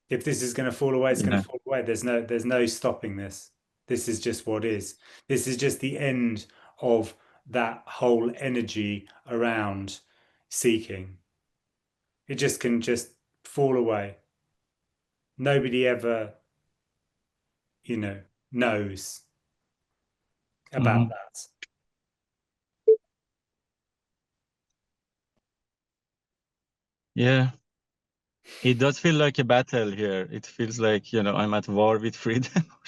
If this is going to fall away, it's going Yeah. to fall away. There's no stopping this. This is just what is. This is just the end of that whole energy around seeking. It just can just fall away. Nobody ever, knows about Mhm. that. Yeah. It does feel like a battle here. It feels like, I'm at war with freedom or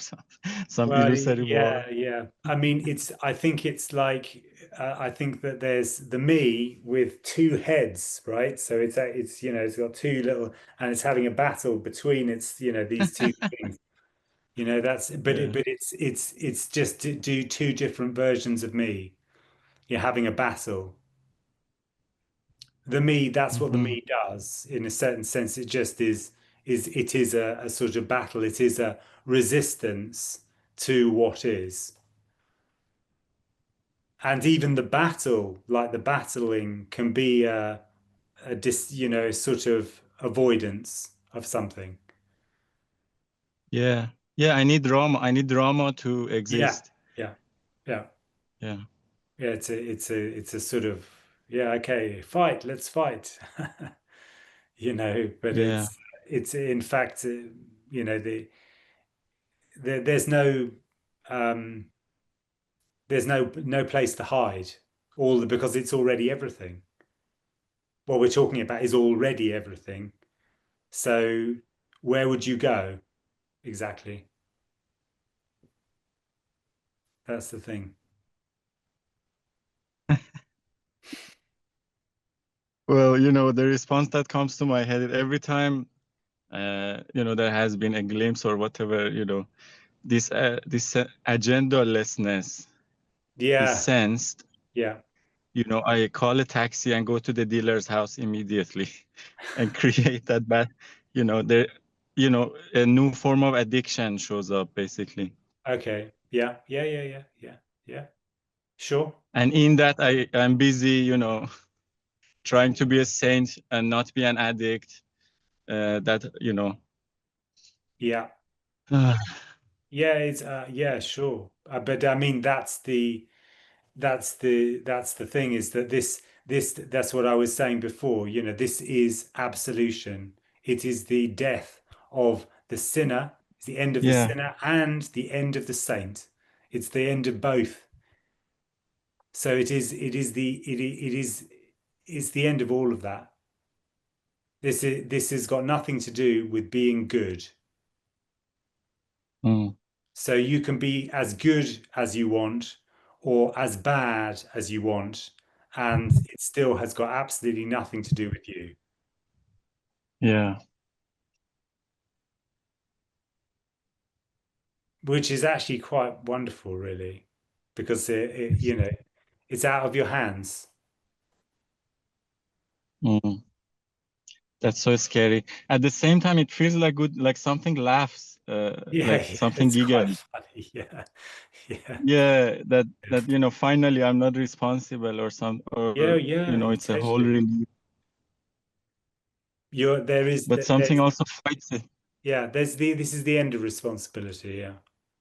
some Well, illusory war. yeah. I mean, I think it's like, I think that there's the me with two heads, right? So it's got two little, and it's having a battle between these two things. Yeah. But it's just to do two different versions of me. You're having a battle. The me, that's what the Hmm. me does. In a certain sense, it just it is a sort of battle. It is a resistance to what is. And even the battle, like the battling, can be sort of avoidance of something. Yeah. Yeah, I need drama. I need drama to Yeah, exist. yeah, yeah, Yeah. yeah. It's a sort of, yeah. Okay, fight. Let's fight. But Yeah. it's in fact, there's um, no place to hide. Because it's already everything. What we're talking about is already everything. So where would you go exactly? That's the thing. Well, the response that comes to my head every time, there has been a glimpse or whatever, this agendalessness is Yeah, sensed. yeah. I call a taxi and go to the dealer's house immediately and create that a new form of addiction shows up basically. Okay. Yeah, yeah. Sure. And in that I'm busy, trying to be a saint and not be an addict. Yeah. Yeah, yeah, sure. But I mean that's the thing, is that that's what I was saying before, this is absolution. It is the death of the sinner, it's the end of the Yeah. sinner and the end of the saint. It's the end of both. So it's the end of all of that. This has got nothing to do with being good. Mm. So you can be as good as you want or as bad as you want, and it still has got absolutely nothing to do with you. Yeah. Which is actually quite wonderful, really, because it's out of your hands. Mm. That's so scary. At the same time, it feels like good, like something laughs, Yeah, like yeah, something it's quite giggles. funny. Yeah, yeah, Yeah, that finally I'm not responsible yeah, or yeah, it's a whole totally. relief. But something There's also fights it. yeah, this is the end of responsibility. Yeah,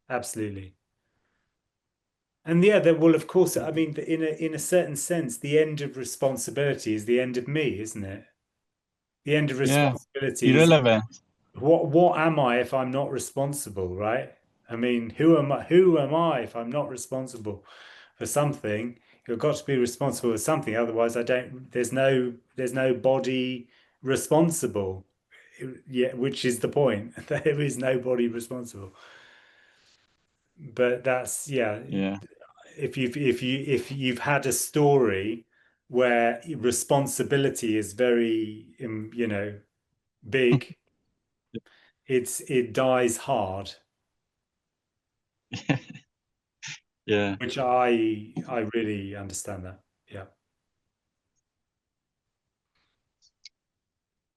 absolutely. And yeah, there will, of course, I mean, in a certain sense, the end of responsibility is the end of me, isn't it? The end of Yeah, responsibility is, irrelevant. what am I if I'm not responsible, right? I mean, who am I if I'm not responsible for something? You've got to be responsible for something, otherwise I don't, there's no body responsible. yeah, which is the point. There is nobody responsible. But that's, yeah, Yeah. if you've had a story where responsibility is very big, it dies hard, Yeah. which I really understand that. Yeah.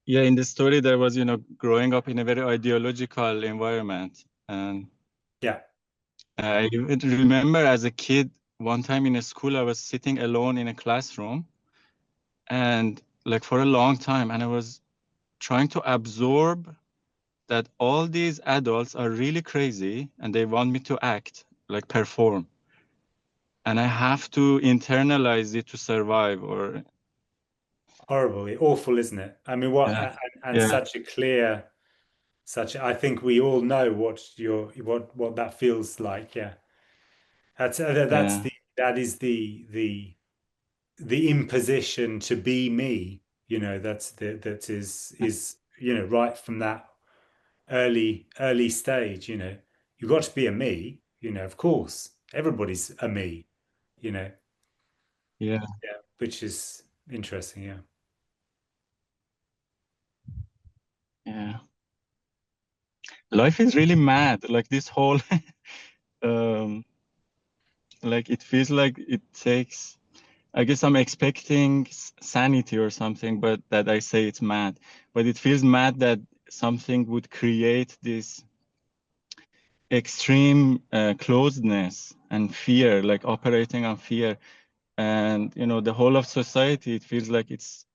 Yeah, in the story there was, growing up in a very ideological environment. And Yeah. I remember as a kid, one time in a school, I was sitting alone in a classroom and like for a long time, and I was trying to absorb that all these adults are really crazy and they want me to act, like perform. And I have to internalize it to survive, or Horrible, awful, isn't it? I mean, yeah, and yeah, such a clear, I think we all know what that feels like. Yeah. yeah, That is the imposition to be me, that is right from that early stage. You've got to be a me, of course everybody's a me, yeah, yeah, which is interesting. Yeah. yeah. Life is really mad. Like this whole, um, like it feels like it takes. I guess I'm expecting sanity or something, but that I say it's mad. But it feels mad that something would create this extreme closedness and fear, like operating on fear. And the whole of society, it feels like it's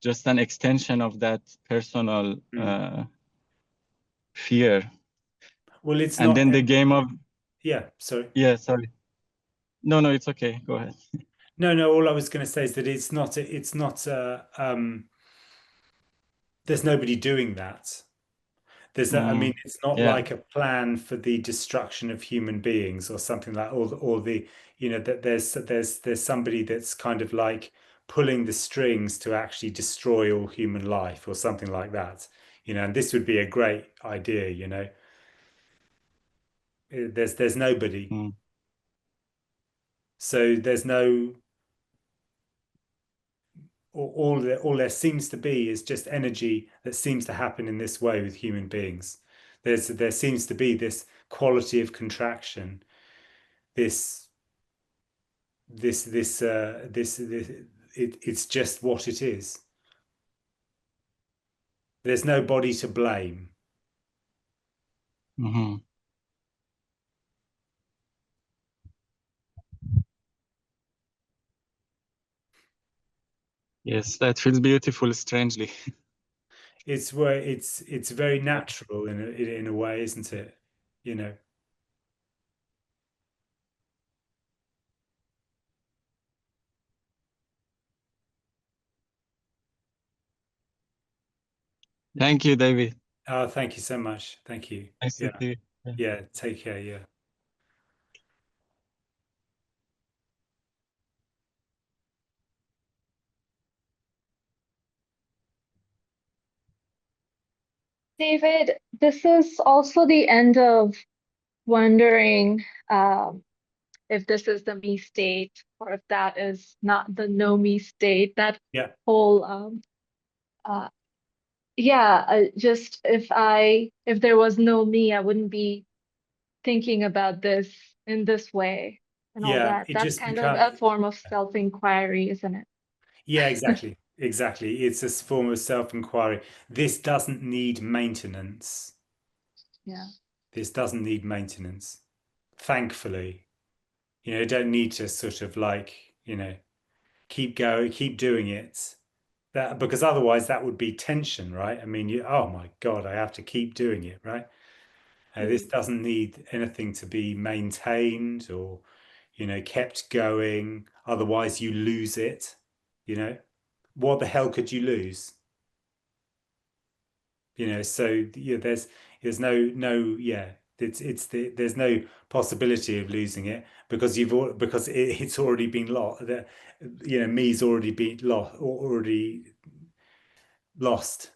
just an extension of that personal fear. Well, it's And not. then the game of, Yeah, sorry. yeah, sorry. No, it's okay. Go ahead. No, all I was going to say is that there's nobody doing that. I mean, it's not Yeah. like a plan for the destruction of human beings or something like, or the, that there's somebody that's kind of like pulling the strings to actually destroy all human life or something like that. And this would be a great idea. There's nobody. Mm. So there's no, all there seems to be is just energy that seems to happen in this way with human beings. There seems to be this quality of contraction, this it's just what it is. There's nobody to blame. Mm-hmm. Yes, that feels beautiful, strangely. It's where it's very natural in a way, isn't it? Thank you, David. Oh, thank you so much. Thank you. Nice to Yeah. see you. Yeah. Yeah. Take care. Yeah. David, this is also the end of wondering if this is the me state or if that is not the no me state. That Yeah. whole uh, yeah, just if there was no me, I wouldn't be thinking about this in this way and all Yeah. that. It That's just kind of becomes. a form of self-inquiry, isn't it? Yeah, exactly. Exactly. It's a form of self-inquiry. This doesn't need maintenance. Yeah. This doesn't need maintenance. Thankfully, you don't need to sort of like, keep going, keep doing it. That because otherwise that would be tension, right? I mean, oh my God, I have to keep doing it, right? This doesn't need anything to be maintained or, kept going. Otherwise, you lose it. What the hell could you lose? So there's no yeah, there's no possibility of losing it because because it's already been lost. Me's already been lost.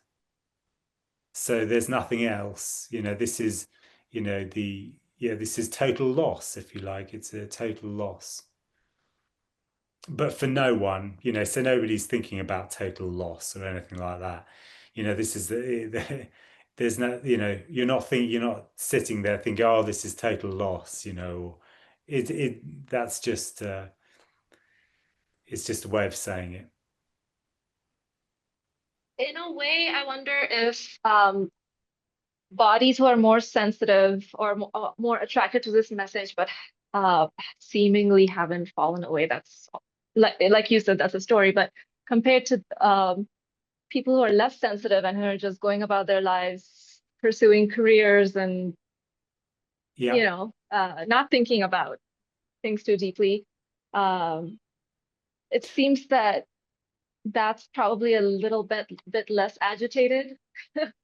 So there's nothing else. This is, this is total loss, if you like. It's a total loss. But for no one, so nobody's thinking about total loss or anything like that. This is there's no, you're not sitting there thinking, oh, this is total loss, that's just it's just a way of saying it. In a way, I wonder if bodies who are more sensitive or more attracted to this message, but seemingly haven't fallen away. That's like you said, that's a story. But compared to people who are less sensitive and who are just going about their lives, pursuing careers and Yeah, not thinking about things too deeply, um, it seems that that's probably a little bit less agitated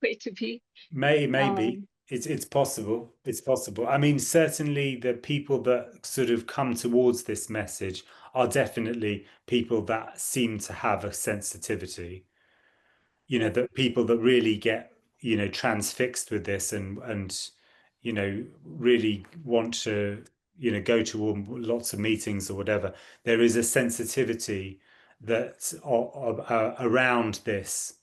way to be. maybe Um, it's possible. It's possible. I mean, certainly the people that sort of come towards this message are definitely people that seem to have a sensitivity. yeah. That people that really get, transfixed with this and really want to, go to lots of meetings or whatever. There is a sensitivity that around this,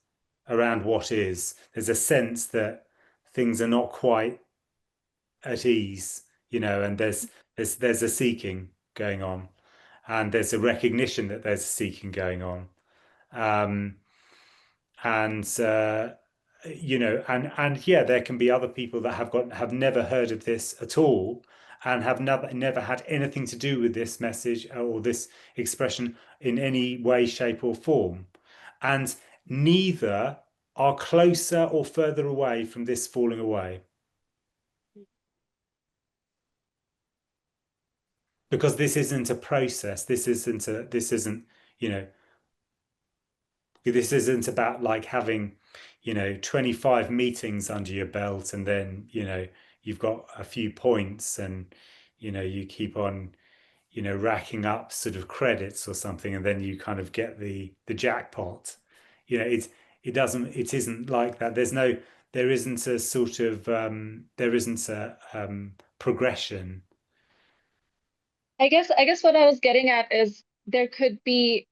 around what is. There's a sense that things are not quite at ease, and there's a seeking going on, and there's a recognition that there's a seeking going on. Um, and and yeah, there can be other people that have never heard of this at all and have never had anything to do with this message or this expression in any way, shape, or form, and neither are closer or further away from this falling away, because this isn't a process. This isn't you know this isn't about like having 25 meetings under your belt, and then you've got a few points, and you keep on racking up sort of credits or something, and then you kind of get the jackpot. It isn't like that. There isn't a sort of there isn't a progression. I guess what I was getting at is there could be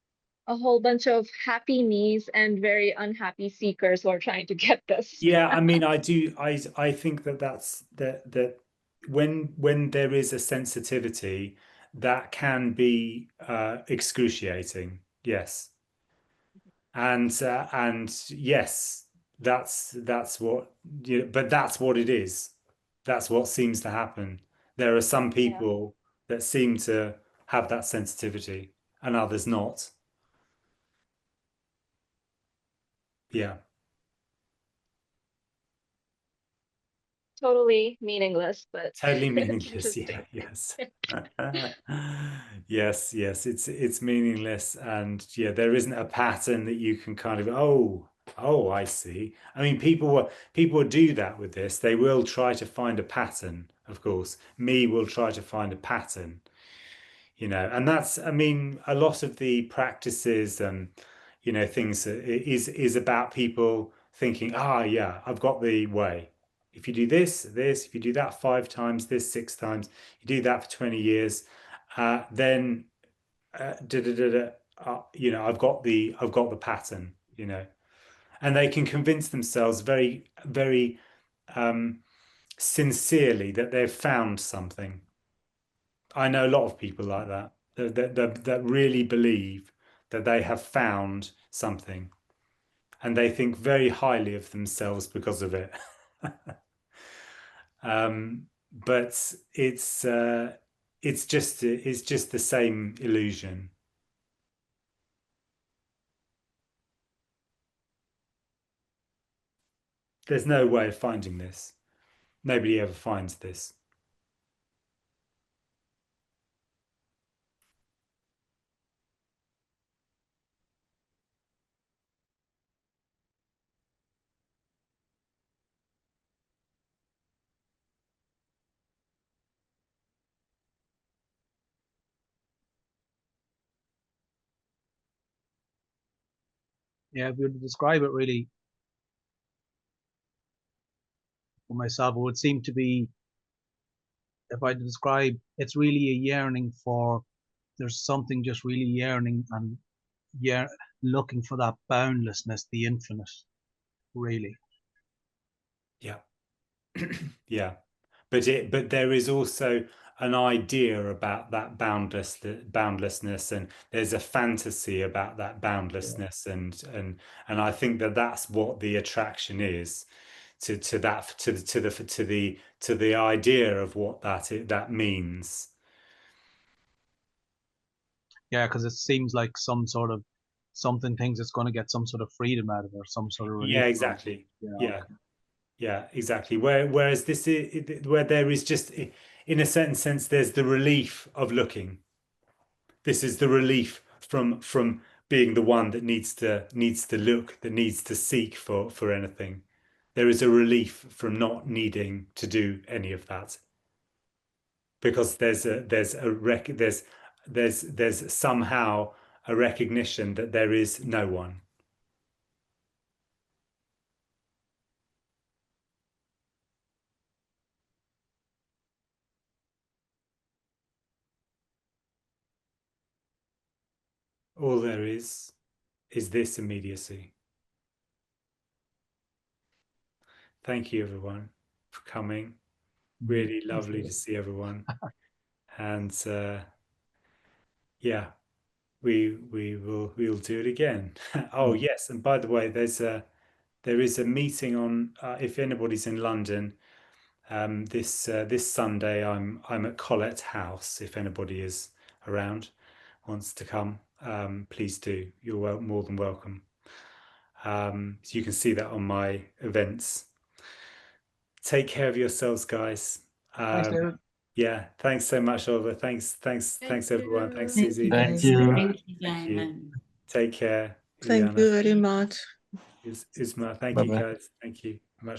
a whole bunch of happy knees and very unhappy seekers who are trying to get this. Yeah, I mean, I think that when there is a sensitivity, that can be excruciating. Yes. And yes, that's what but that's what it is. That's what seems to happen. There are some Yeah, people that seem to have that sensitivity and others not. Yeah. totally meaningless, but Totally it's meaningless. Yeah, interesting. yes. Yes, it's meaningless, and yeah, there isn't a pattern that you can kind of, oh, I see. I mean, people do that with this. They will try to find a pattern, of course. Me will try to find a pattern, and that's, I mean, a lot of the practices and things is about people thinking, yeah, I've got the way. If you do this, if you do that 5 times, this 6 times, you do that for 20 years, then da, da, da, da, I've got the pattern, and they can convince themselves very, very sincerely that they've found something. I know a lot of people like that really believe that they have found something, and they think very highly of themselves because of it. But it's just the same illusion. There's no way of finding this. Nobody ever finds this. Yeah, if you were to describe it really, for myself, it would seem to be, if I describe, it's really a yearning for, there's something just really yearning and looking for that boundlessness, the infinite, really. Yeah. Yeah. But there is also an idea about that boundlessness, and there's a fantasy about that boundlessness, and I think that that's what the attraction is to the idea of what that means. Yeah, because it seems like something thinks it's going to get some sort of freedom out of it, or some sort of relief. Yeah, exactly. Yeah. Okay. Yeah, exactly. Whereas this is where there is just, in a certain sense, there's the relief of looking. This is the relief from being the one that needs to look, that needs to seek for anything. There is a relief from not needing to do any of that, because there's somehow a recognition that there is no one. All there is this immediacy. Thank you, everyone, for coming. Really lovely to see everyone. And yeah, we'll do it again. Oh yes, and by the way, there is a meeting on, if anybody's in London, this Sunday I'm at Collette House. If anybody is around, wants to come, please do. You're more than welcome. So you can see that on my events. Take care of yourselves, guys. Thanks, David. Yeah, thanks so much, Oliver. Thanks everyone. Thanks, Susie. Thank you. Thank you, Diamond. Take care. Thank Ileana. you very much. Isma, thank Bye-bye. you, guys. Thank you.